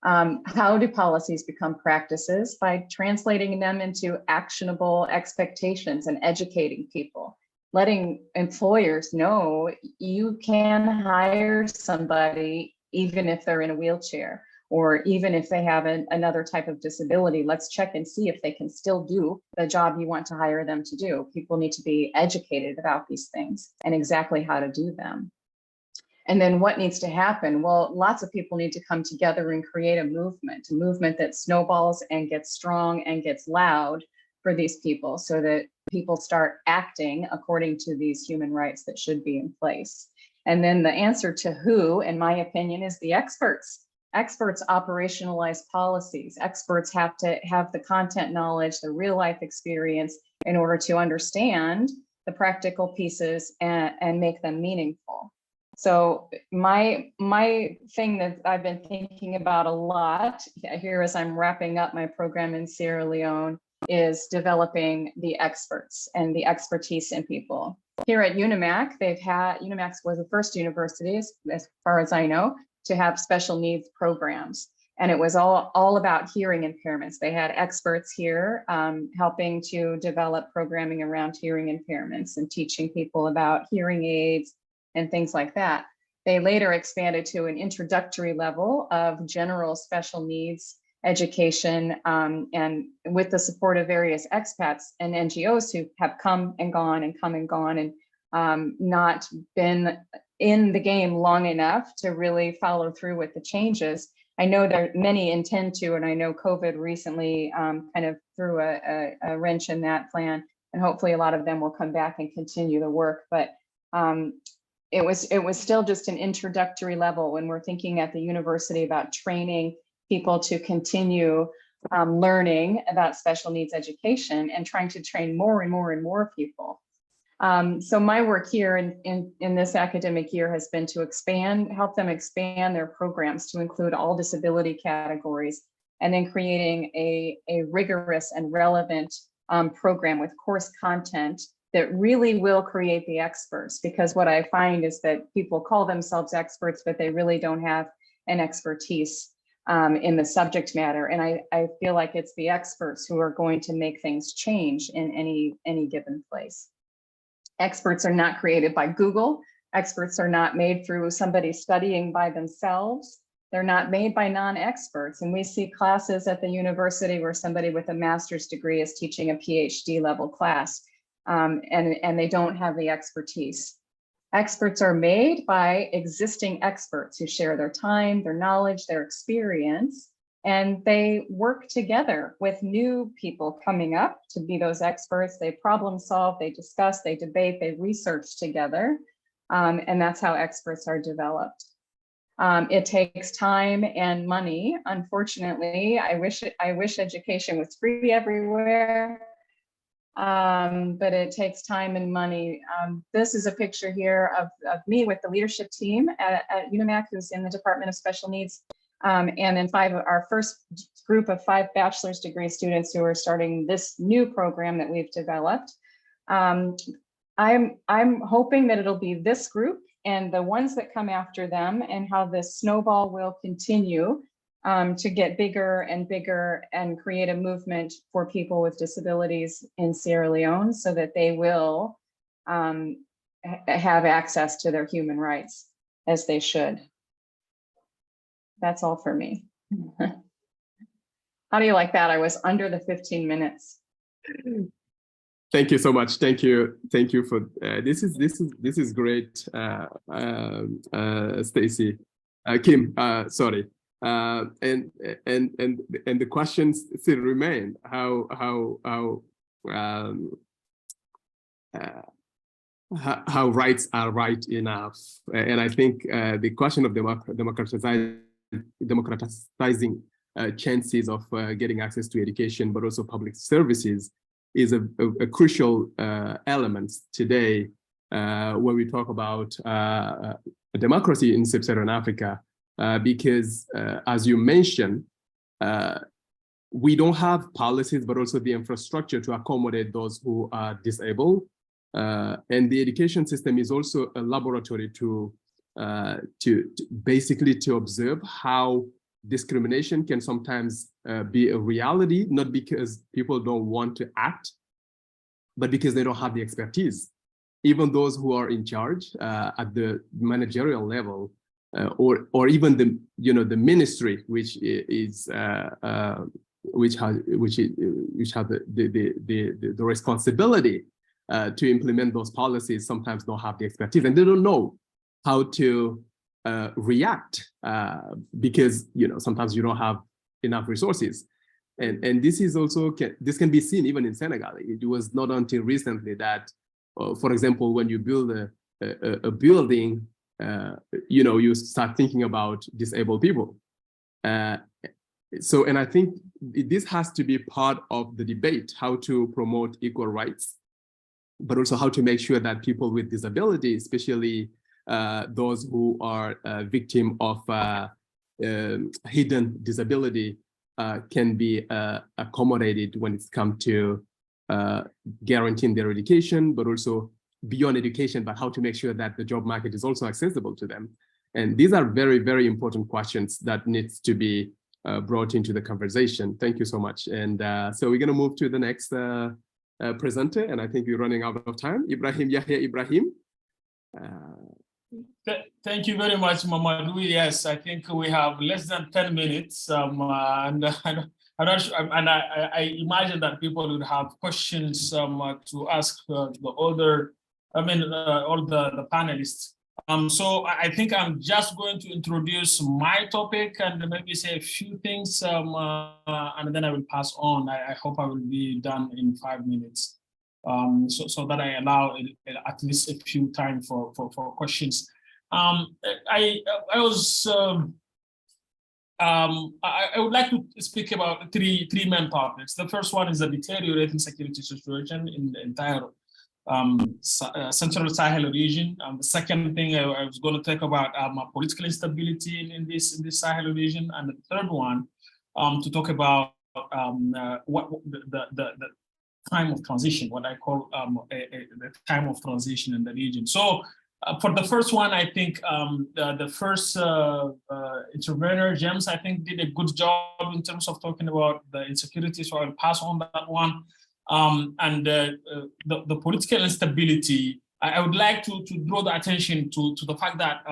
How do policies become practices? By translating them into actionable expectations and educating people, letting employers know you can hire somebody even if they're in a wheelchair, or even if they have another type of disability. Let's check and see if they can still do the job you want to hire them to do. People need to be educated about these things and exactly how to do them. And then what needs to happen? Well, lots of people need to come together and create a movement that snowballs and gets strong and gets loud for these people so that people start acting according to these human rights that should be in place. And then the answer to who, in my opinion, is the experts. Experts operationalize policies. Experts have to have the content knowledge, the real life experience in order to understand the practical pieces and make them meaningful. So my thing that I've been thinking about a lot here as I'm wrapping up my program in Sierra Leone is developing the experts and the expertise in people. Here at UNIMAC, UNIMAC was the first university, as far as I know, to have special needs programs. And it was all about hearing impairments. They had experts here helping to develop programming around hearing impairments and teaching people about hearing aids and things like that. They later expanded to an introductory level of general special needs education, and with the support of various expats and NGOs who have come and gone and not been in the game long enough to really follow through with the changes. I know there many intend to, and I know COVID recently kind of threw a wrench in that plan, and hopefully a lot of them will come back and continue the work. But it was still just an introductory level when we're thinking at the university about training people to continue learning about special needs education and trying to train more and more and more people. So my work here in this academic year has been to help them expand their programs to include all disability categories, and then creating a rigorous and relevant program with course content that really will create the experts. Because what I find is that people call themselves experts, but they really don't have an expertise in the subject matter. And I feel like it's the experts who are going to make things change in any given place. Experts are not created by Google. Experts are not made through somebody studying by themselves. They're not made by non-experts. And we see classes at the university where somebody with a master's degree is teaching a PhD level class, and they don't have the expertise. Experts are made by existing experts who share their time, their knowledge, their experience, and they work together with new people coming up to be those experts. They problem solve, they discuss, they debate, they research together, and that's how experts are developed. It takes time and money. Unfortunately, I wish education was free everywhere. But it takes time and money. This is a picture here of me with the leadership team at UNIMAC, who's in the Department of Special Needs, and then our first group of 5 bachelor's degree students who are starting this new program that we've developed. I'm hoping that it'll be this group and the ones that come after them, and how this snowball will continue to get bigger and bigger and create a movement for people with disabilities in Sierra Leone, so that they will have access to their human rights as they should. That's all for me. How do you like that? I was under the 15 minutes. Thank you so much. Thank you for this is great, Stacy, Kim. Sorry, and the questions still remain. How rights are right enough, and I think the question of democratizing chances of getting access to education, but also public services, is a crucial element today when we talk about democracy in sub-Saharan Africa, because as you mentioned, we don't have policies, but also the infrastructure to accommodate those who are disabled. And the education system is also a laboratory to basically observe how discrimination can sometimes be a reality, not because people don't want to act, but because they don't have the expertise. Even those who are in charge at the managerial level, or even the the ministry, which has the responsibility to implement those policies, sometimes don't have the expertise, and they don't know how to react because sometimes you don't have enough resources, and this is also this can be seen even in Senegal. It was not until recently that, for example, when you build a building, you start thinking about disabled people. And I think this has to be part of the debate: how to promote equal rights, but also how to make sure that people with disability, especially those who are victim of hidden disability, can be accommodated when it's come to guaranteeing their education, but also beyond education, but how to make sure that the job market is also accessible to them. And these are very, very important questions that needs to be brought into the conversation. Thank you so much. And so we're going to move to the next presenter, and I think we're running out of time. Yahya Ibrahim. Thank you very much, Mamadou. Yes, I think we have less than 10 minutes, and I'm not sure, and I imagine that people would have questions to ask the other, all the panelists. So I think I'm just going to introduce my topic and maybe say a few things, and then I will pass on. I hope I will be done in 5 minutes, so that I allow at least a few time for questions. I would like to speak about three main topics. The first one is the deteriorating security situation in the entire Central Sahel region. The second thing I was going to talk about political instability in this Sahel region, and the third one to talk about what the time of transition, what I call the time of transition in the region. So for the first one, I think the first intervener, James, I think did a good job in terms of talking about the insecurity, so I'll pass on that one. And the political instability, I would like to draw the attention to the fact that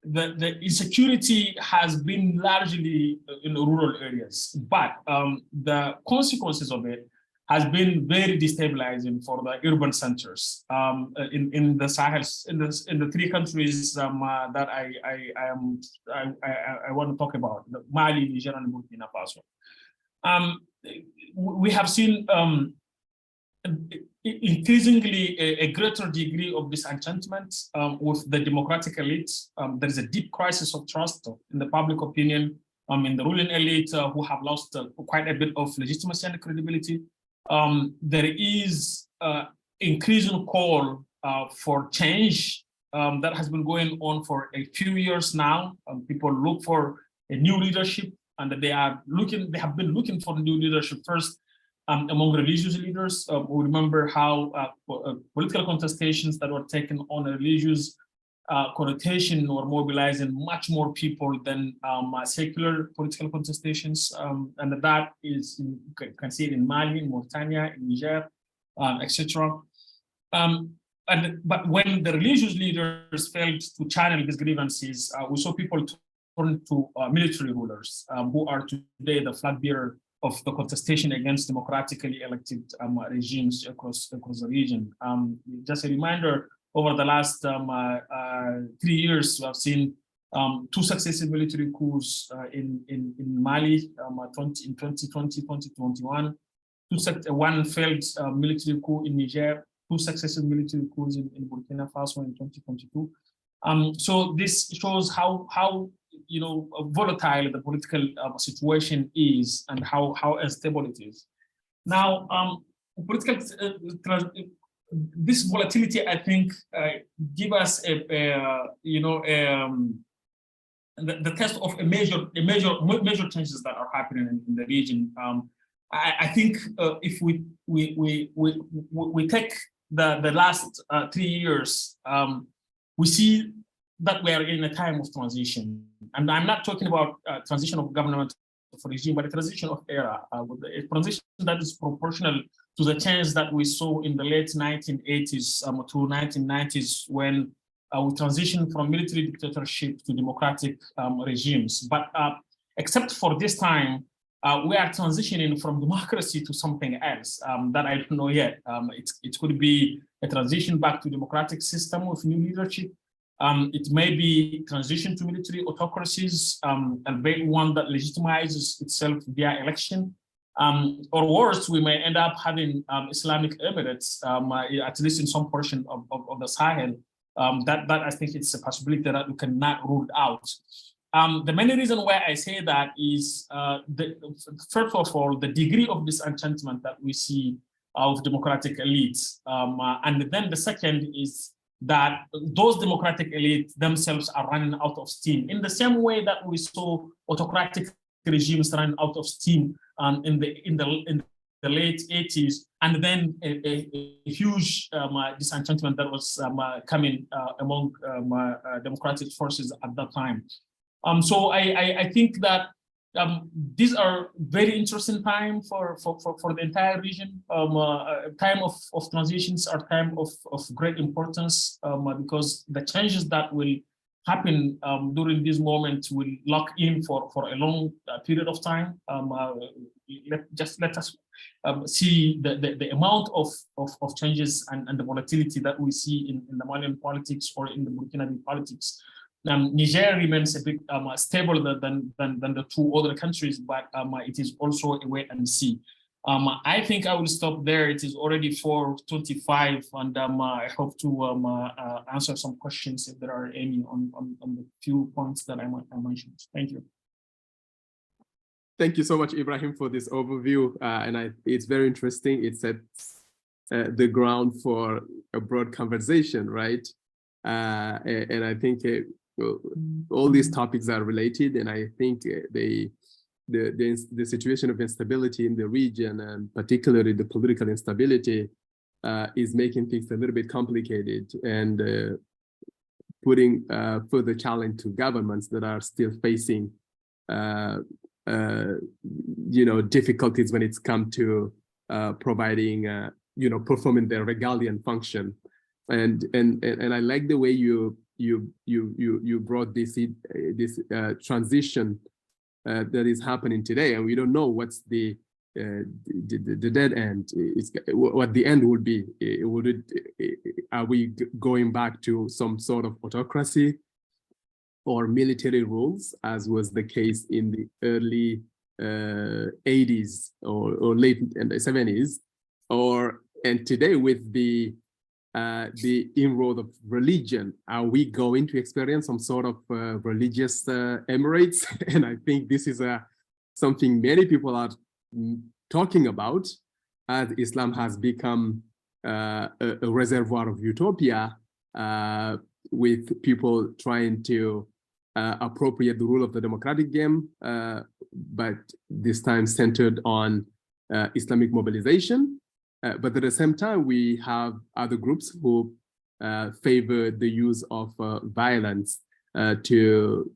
the insecurity has been largely in rural areas, but the consequences of it has been very destabilizing for the urban centers in the Sahel, in the three countries that I want to talk about: Mali, Niger, and Burkina Faso. We have seen increasingly a greater degree of disenchantment with the democratic elites. There is a deep crisis of trust in the public opinion, in the ruling elite who have lost quite a bit of legitimacy and credibility. There is increasing call for change that has been going on for a few years now. People look for a new leadership, and they have been looking for new leadership first among religious leaders. We remember how political contestations that were taken on a religious connotation were mobilizing much more people than secular political contestations, and that is, you can see it in Mali, in Mauritania, in Niger, etc. but when the religious leaders failed to channel these grievances, we saw people turn to military rulers who are today the flag bearer of the contestation against democratically elected regimes across the region. Just a reminder, over the last 3 years, we have seen 2 successive military coups in Mali in 2020, 2021, one failed military coup in Niger, 2 successive military coups in Burkina Faso in 2022. So this shows how volatile the political situation is and how unstable it is. Now, this volatility, I think, give us the test of major changes that are happening in the region. I think if we take the last 3 years, we see that we are in a time of transition. And I'm not talking about transition of government for regime, but a transition of era, a transition that is proportional to the change that we saw in the late 1980s to 1990s when we transitioned from military dictatorship to democratic regimes. But except for this time, we are transitioning from democracy to something else that I don't know yet. It could be a transition back to democratic system with new leadership. It may be transition to military autocracies, albeit one that legitimizes itself via election. Or worse, we may end up having Islamic Emirates, at least in some portion of the Sahel. That I think it's a possibility that we cannot rule out. The main reason why I say that is, first of all, the degree of disenchantment that we see of democratic elites. And then the second is that those democratic elites themselves are running out of steam in the same way that we saw autocratic regimes running out of steam in the late 80s, and then a huge disenchantment that was coming among democratic forces at that time. So I think that these are very interesting time for the entire region. Time of transitions are time of great importance because the changes that will happen during this moment will lock in for a long period of time. Let us see the amount of changes and the volatility that we see in the Malian politics or in the Burkinabe politics. Niger remains a bit stable than the 2 other countries, but it is also a wait and see. I think I will stop there. It is already 4:25, and I hope to answer some questions if there are any on the few points that I mentioned. Thank you. Thank you so much, Ibrahim, for this overview. And it's very interesting. It sets the ground for a broad conversation, right? And I think all these topics are related, and I think the situation of instability in the region, and particularly the political instability, is making things a little bit complicated and putting further challenge to governments that are still facing difficulties when it's come to providing performing their regalian function. And I like the way you brought this transition that is happening today, and we don't know what's the dead end. What the end would be. Are we going back to some sort of autocracy or military rules, as was the case in the early 80s or late in the 70s, and today with the inroad of religion, are we going to experience some sort of religious emirates? And I think this is something many people are talking about, as Islam has become a reservoir of utopia, with people trying to appropriate the rule of the democratic game, but this time centered on Islamic mobilization. But at the same time, we have other groups who favor the use of violence to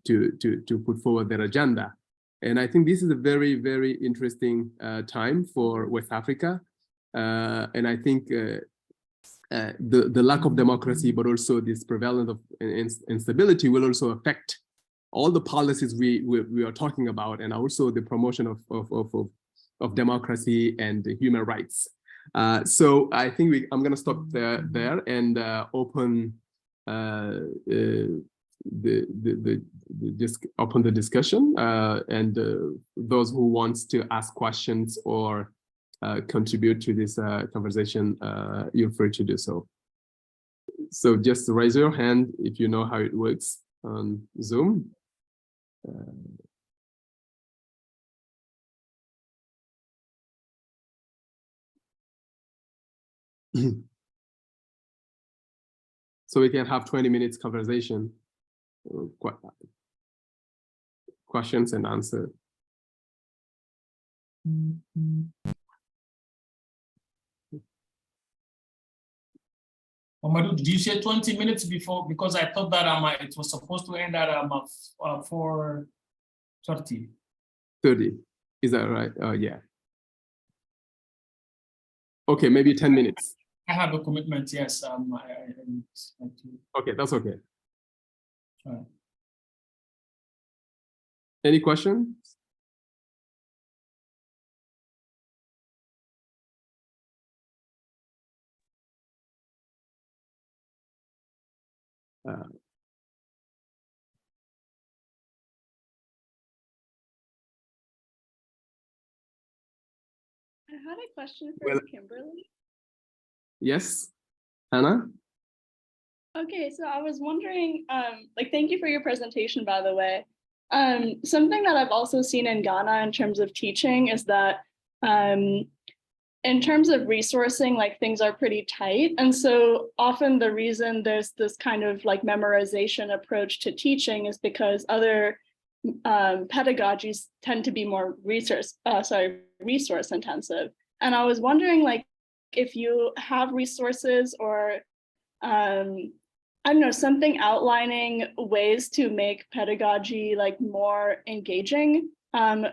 put forward their agenda. And I think this is a very, very interesting time for West Africa. And I think the lack of democracy, but also this prevalence of instability will also affect all the policies we are talking about, and also the promotion of democracy and human rights. So I think I'm going to stop there and open open the discussion, and those who wants to ask questions or contribute to this conversation, you're free to do so. So just raise your hand if you know how it works on Zoom. So we can have 20 minutes conversation, questions and answers. Mamadou, did you say 20 minutes before? Because I thought that it was supposed to end at 4:30. 30, is that right? Yeah. Okay, maybe 10 minutes. I have a commitment, yes. Okay, that's okay. Right. Any questions? I had a question for Kimberly. Yes, Hannah? Okay, so I was wondering, thank you for your presentation, by the way. Something that I've also seen in Ghana in terms of teaching is that in terms of resourcing, things are pretty tight. And so often the reason there's this kind of memorization approach to teaching is because other pedagogies tend to be more resource intensive. And I was wondering if you have resources or I don't know, something outlining ways to make pedagogy more engaging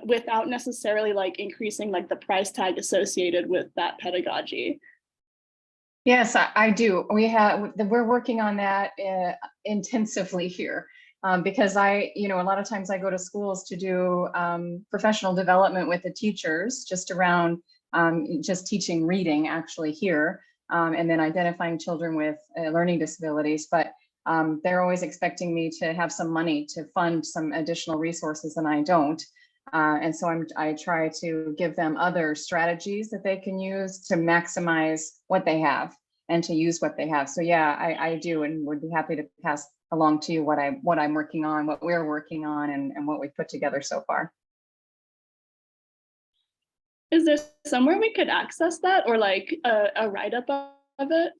without necessarily increasing the price tag associated with that pedagogy. Yes, I do. We're working on that intensively here. Because a lot of times I go to schools to do professional development with the teachers just around just teaching reading actually here, and then identifying children with learning disabilities. But they're always expecting me to have some money to fund some additional resources, and I don't. And so I try to give them other strategies that they can use to maximize what they have and to use what they have. So yeah, I do, and would be happy to pass along to you what I'm working on, what we're working on, and what we've put together so far. Is there somewhere we could access that, or a write-up of it?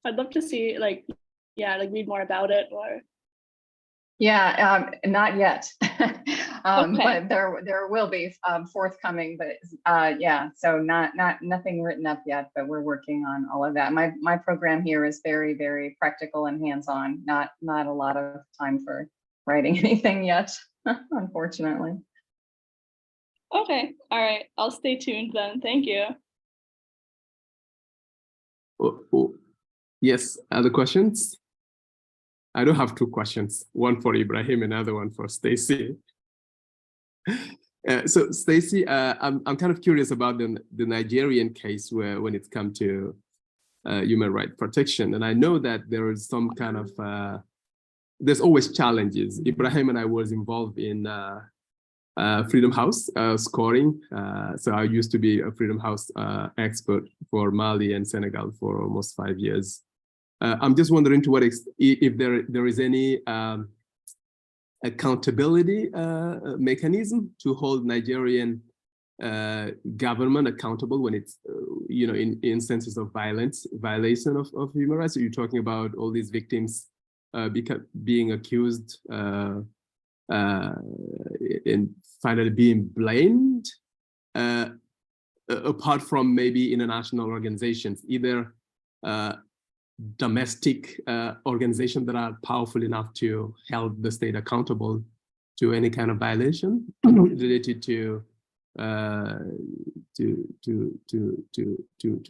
I'd love to see read more about it, or. Yeah, not yet, Okay. but there will be forthcoming. But yeah, so nothing written up yet, but we're working on all of that. My program here is very, very practical and hands-on. Not a lot of time for writing anything yet, unfortunately. Okay, all right. I'll stay tuned then. Thank you. Yes, other questions? I do have two questions, one for Ibrahim, another one for Stacy. So Stacy, I'm kind of curious about the Nigerian case when it comes to human rights protection. And I know that there is some kind of, there's always challenges. Ibrahim and I was involved in Freedom House scoring. So I used to be a Freedom House expert for Mali and Senegal for almost 5 years. I'm just wondering to what extent, if there is any accountability mechanism to hold Nigerian government accountable when it's, in instances of violation of human rights. So you're talking about all these victims being accused and finally being blamed, apart from maybe international organizations, either domestic organizations that are powerful enough to hold the state accountable to any kind of violation related to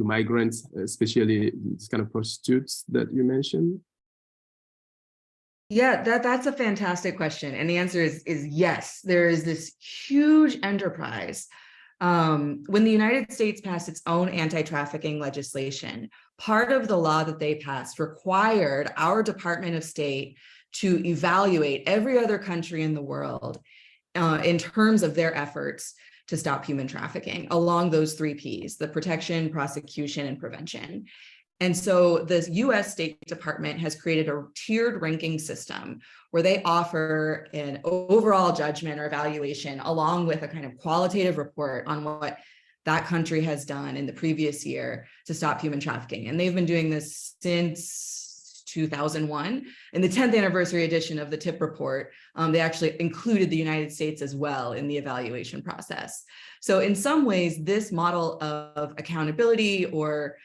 migrants, especially these kind of prostitutes that you mentioned? Yeah, that's a fantastic question. And the answer is yes. There is this huge enterprise. When the United States passed its own anti-trafficking legislation, part of the law that they passed required our Department of State to evaluate every other country in the world in terms of their efforts to stop human trafficking along those 3 Ps, the protection, prosecution, and prevention. And so the US State Department has created a tiered ranking system where they offer an overall judgment or evaluation along with a kind of qualitative report on what that country has done in the previous year to stop human trafficking. And they've been doing this since 2001. In the 10th anniversary edition of the TIP report, they actually included the United States as well in the evaluation process. So in some ways, this model of accountability or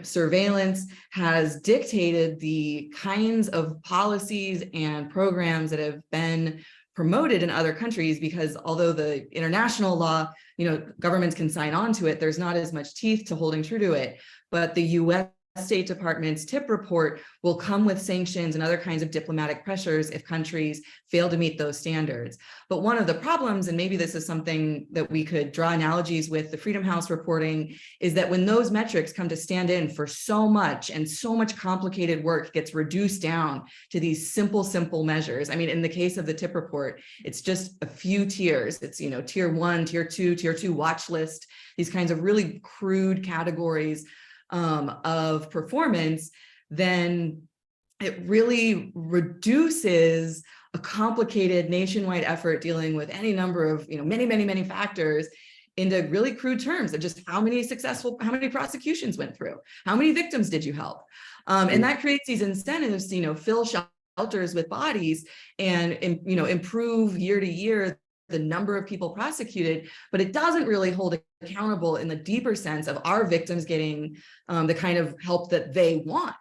surveillance has dictated the kinds of policies and programs that have been promoted in other countries, because although the international law, governments can sign on to it, there's not as much teeth to holding true to it. But the US State Department's TIP report will come with sanctions and other kinds of diplomatic pressures if countries fail to meet those standards. But one of the problems, and maybe this is something that we could draw analogies with the Freedom House reporting, is that when those metrics come to stand in for so much and so much complicated work gets reduced down to these simple measures. I mean, in the case of the TIP report, it's just a few tiers. It's, tier 1, tier 2 watch list, these kinds of really crude categories of performance, then it really reduces a complicated nationwide effort dealing with any number of, many factors into really crude terms of just how many prosecutions went through, how many victims did you help? And that creates these incentives to, fill shelters with bodies and, improve year to year the number of people prosecuted, but it doesn't really hold accountable in the deeper sense of our victims getting the kind of help that they want,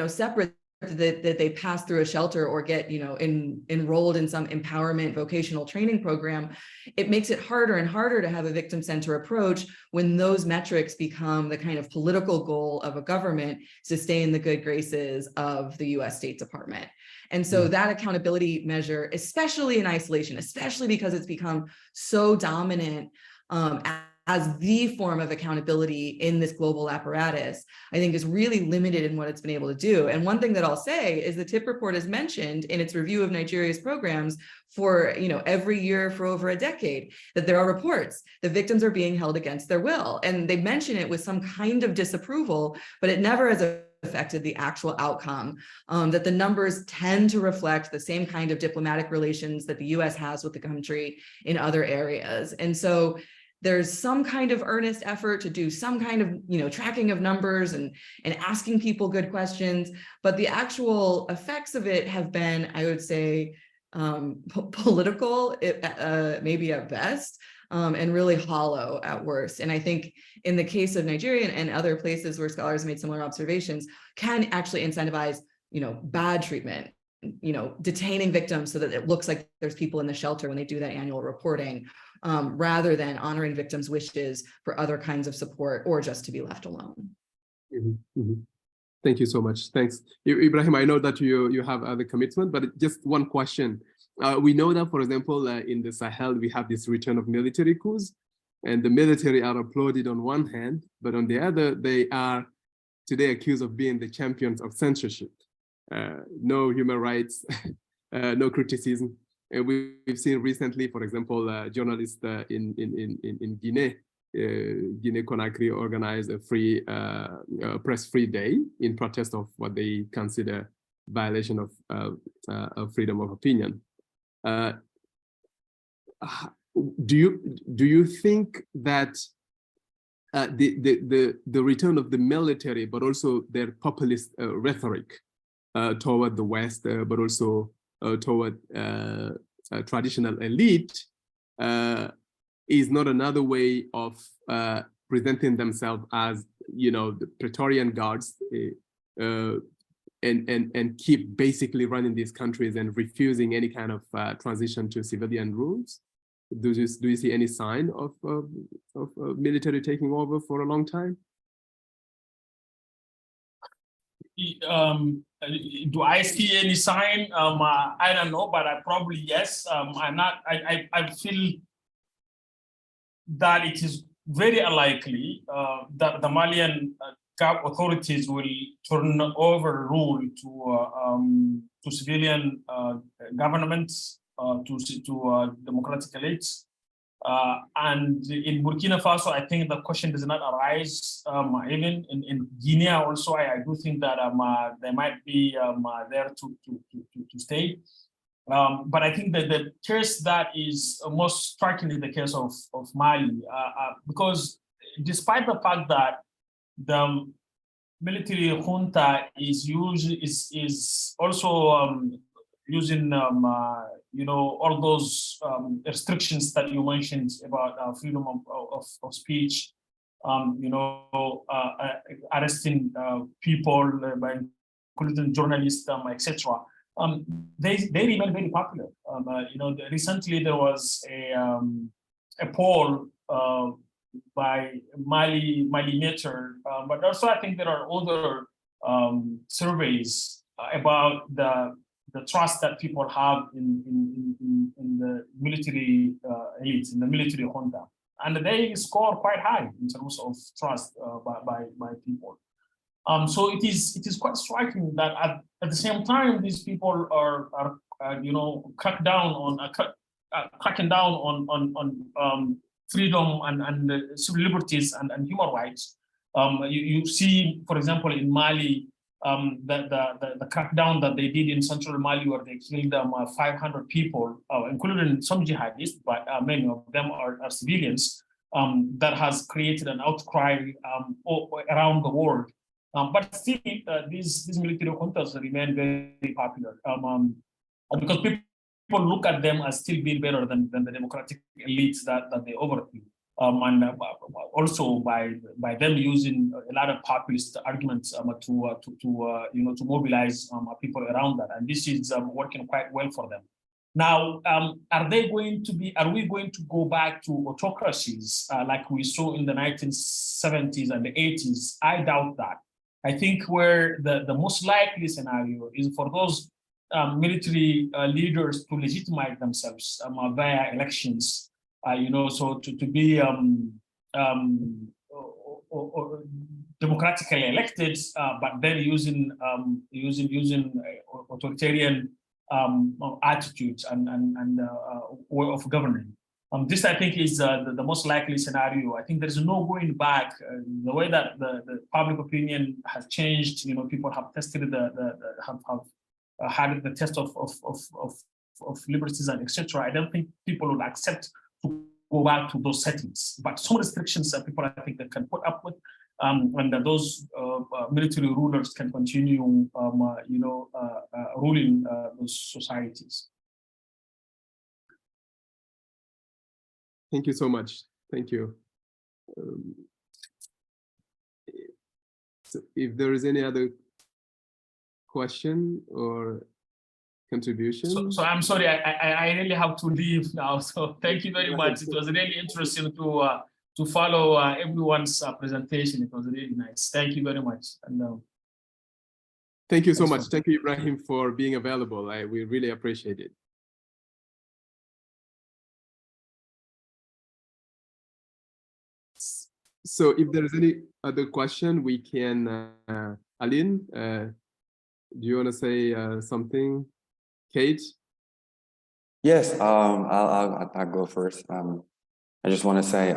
separate that they pass through a shelter or get, enrolled in some empowerment vocational training program. It makes it harder and harder to have a victim-centered approach when those metrics become the kind of political goal of a government to stay in the good graces of the US State Department. And so that accountability measure, especially in isolation, especially because it's become so dominant as the form of accountability in this global apparatus, I think is really limited in what it's been able to do. And one thing that I'll say is the TIP report has mentioned in its review of Nigeria's programs for every year for over a decade that there are reports that victims are being held against their will. And they mention it with some kind of disapproval, but it never has affected the actual outcome, that the numbers tend to reflect the same kind of diplomatic relations that the US has with the country in other areas. And so there's some kind of earnest effort to do some kind of, tracking of numbers and asking people good questions, but the actual effects of it have been, I would say, political, maybe at best, and really hollow at worst. And I think in the case of Nigeria and other places where scholars made similar observations, can actually incentivize, bad treatment, detaining victims so that it looks like there's people in the shelter when they do that annual reporting, rather than honoring victims' wishes for other kinds of support or just to be left alone. Thank you so much. Thanks. Ibrahim, I know that you have other commitment, but just one question. We know that, for example, in the Sahel, we have this return of military coups, and the military are applauded on one hand, but on the other, they are today accused of being the champions of censorship. No human rights, no criticism. And we've seen recently, for example, journalists in Guinea, Guinea-Conakry organized a free press-free day in protest of what they consider violation of freedom of opinion. Do you think that the return of the military, but also their populist rhetoric toward the West, but also toward traditional elite, is not another way of presenting themselves as, the Praetorian Guards, and keep basically running these countries and refusing any kind of transition to civilian rules? Do you see any sign of military taking over for a long time? Do I see any sign? I don't know, but I probably yes. I feel that it is very unlikely that the Malian authorities will turn over rule to civilian governments, to democratic elites. And in Burkina Faso, I think the question does not arise. Even in Guinea also, I do think that they might be there to stay. But I think that the case that is most striking is the case of Mali, because despite the fact that the military junta is also using all those restrictions that you mentioned about freedom of speech, arresting people, by including journalists, etc. They remain very popular. Recently there was a poll by Mali Nature, but also I think there are other surveys about the trust that people have in the military elites, in the military junta, and they score quite high in terms of trust by people. So it is quite striking that at the same time these people are cracking down on freedom and civil liberties and human rights. You see, for example, in Mali, the crackdown that they did in central Mali, where they killed 500 people, including some jihadists, but many of them are civilians. That has created an outcry around the world. But still, these military juntas remain very popular because people look at them as still being better than the democratic elites that they overthrew. And also by them using a lot of populist arguments to mobilize people around that, and this is working quite well for them. Now, are we going to go back to autocracies like we saw in the 1970s and the 80s? I doubt that. I think where the most likely scenario is for those military leaders to legitimize themselves via elections. So to be democratically elected, but then using authoritarian attitudes and way of governing. This, I think, is the most likely scenario. I think there is no going back. The way that the public opinion has changed, people have tested have had the test of liberties and etc. I don't think people would accept to go back to those settings. But some restrictions that people, I think, that can put up with, and that those military rulers can continue, ruling those societies. Thank you so much. Thank you. So if there is any other question or contribution. So I'm sorry, I really have to leave now. So thank you very much. It was really interesting to follow everyone's presentation. It was really nice. Thank you very much. And thank you so much. Thank you, Ibrahim, for being available. We really appreciate it. So if there is any other question, we can, Aline, do you want to say something? Kate? Yes, I'll go first. I just want to say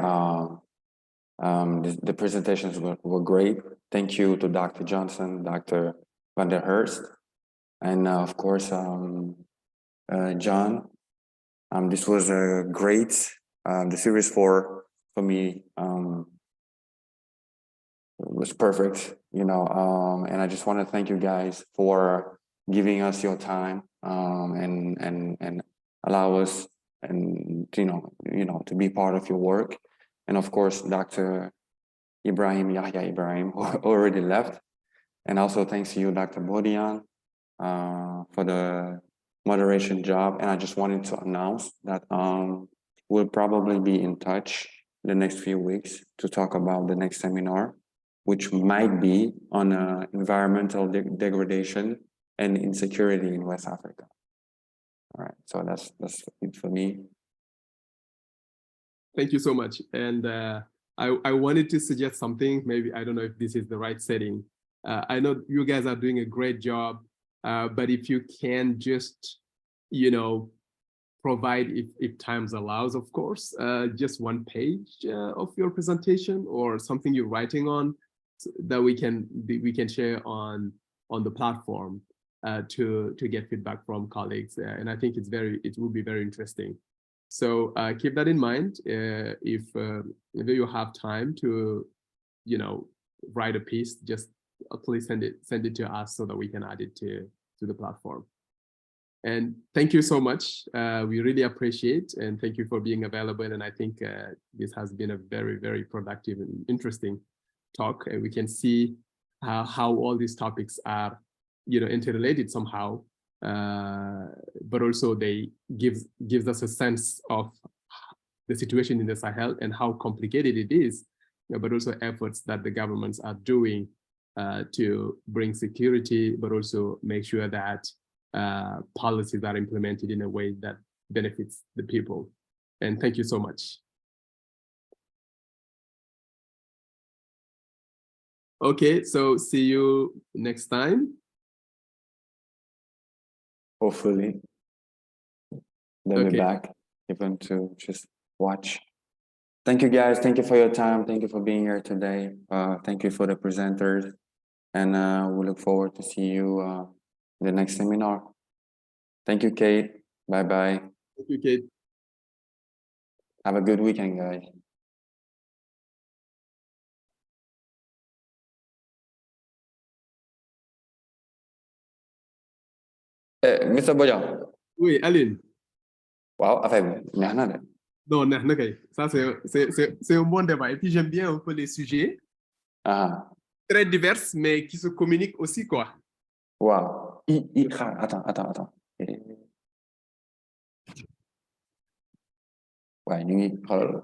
the presentations were great. Thank you to Dr. Johnson, Dr. Van der Hurst, and of course, John. This was a great, the series for me was perfect, and I just want to thank you guys for giving us your time and allow us and to be part of your work. And of course, Dr. Yahya Ibrahim, who already left. And also thanks to you, Dr. Bodian, for the moderation job. And I just wanted to announce that we'll probably be in touch the next few weeks to talk about the next seminar, which might be on environmental degradation and insecurity in West Africa. All right, so that's it for me. Thank you so much. And I wanted to suggest something. Maybe I don't know if this is the right setting. I know you guys are doing a great job, but if you can just, provide, if times allows, of course, just one page of your presentation or something you're writing on, so that we can share on the platform to get feedback from colleagues. And I think it will be very interesting. So keep that in mind. If you have time to, write a piece, just please send it to us so that we can add it to the platform. And thank you so much. We really appreciate, and thank you for being available. And I think this has been a very, very productive and interesting talk. And we can see how all these topics are, interrelated somehow. But also they gives us a sense of the situation in the Sahel and how complicated it is, but also efforts that the governments are doing to bring security, but also make sure that policies are implemented in a way that benefits the people. And thank you so much. Okay, so see you next time. Hopefully, they'll be Okay. back, even to just watch. Thank you, guys. Thank you for your time. Thank you for being here today. Thank you for the presenters. And we look forward to see you in the next seminar. Thank you, Kate. Bye-bye. Thank you, Kate. Have a good weekend, guys. Mr. Bodian. Oui, Aline. Wow, affaire bi neex na de. Non, non, kay. Ça, c'est un bon débat. Et puis, j'aime bien un peu les sujets très divers, mais qui se communiquent aussi, quoi. Wow. Attends. Ouais, ñu ngi xoolal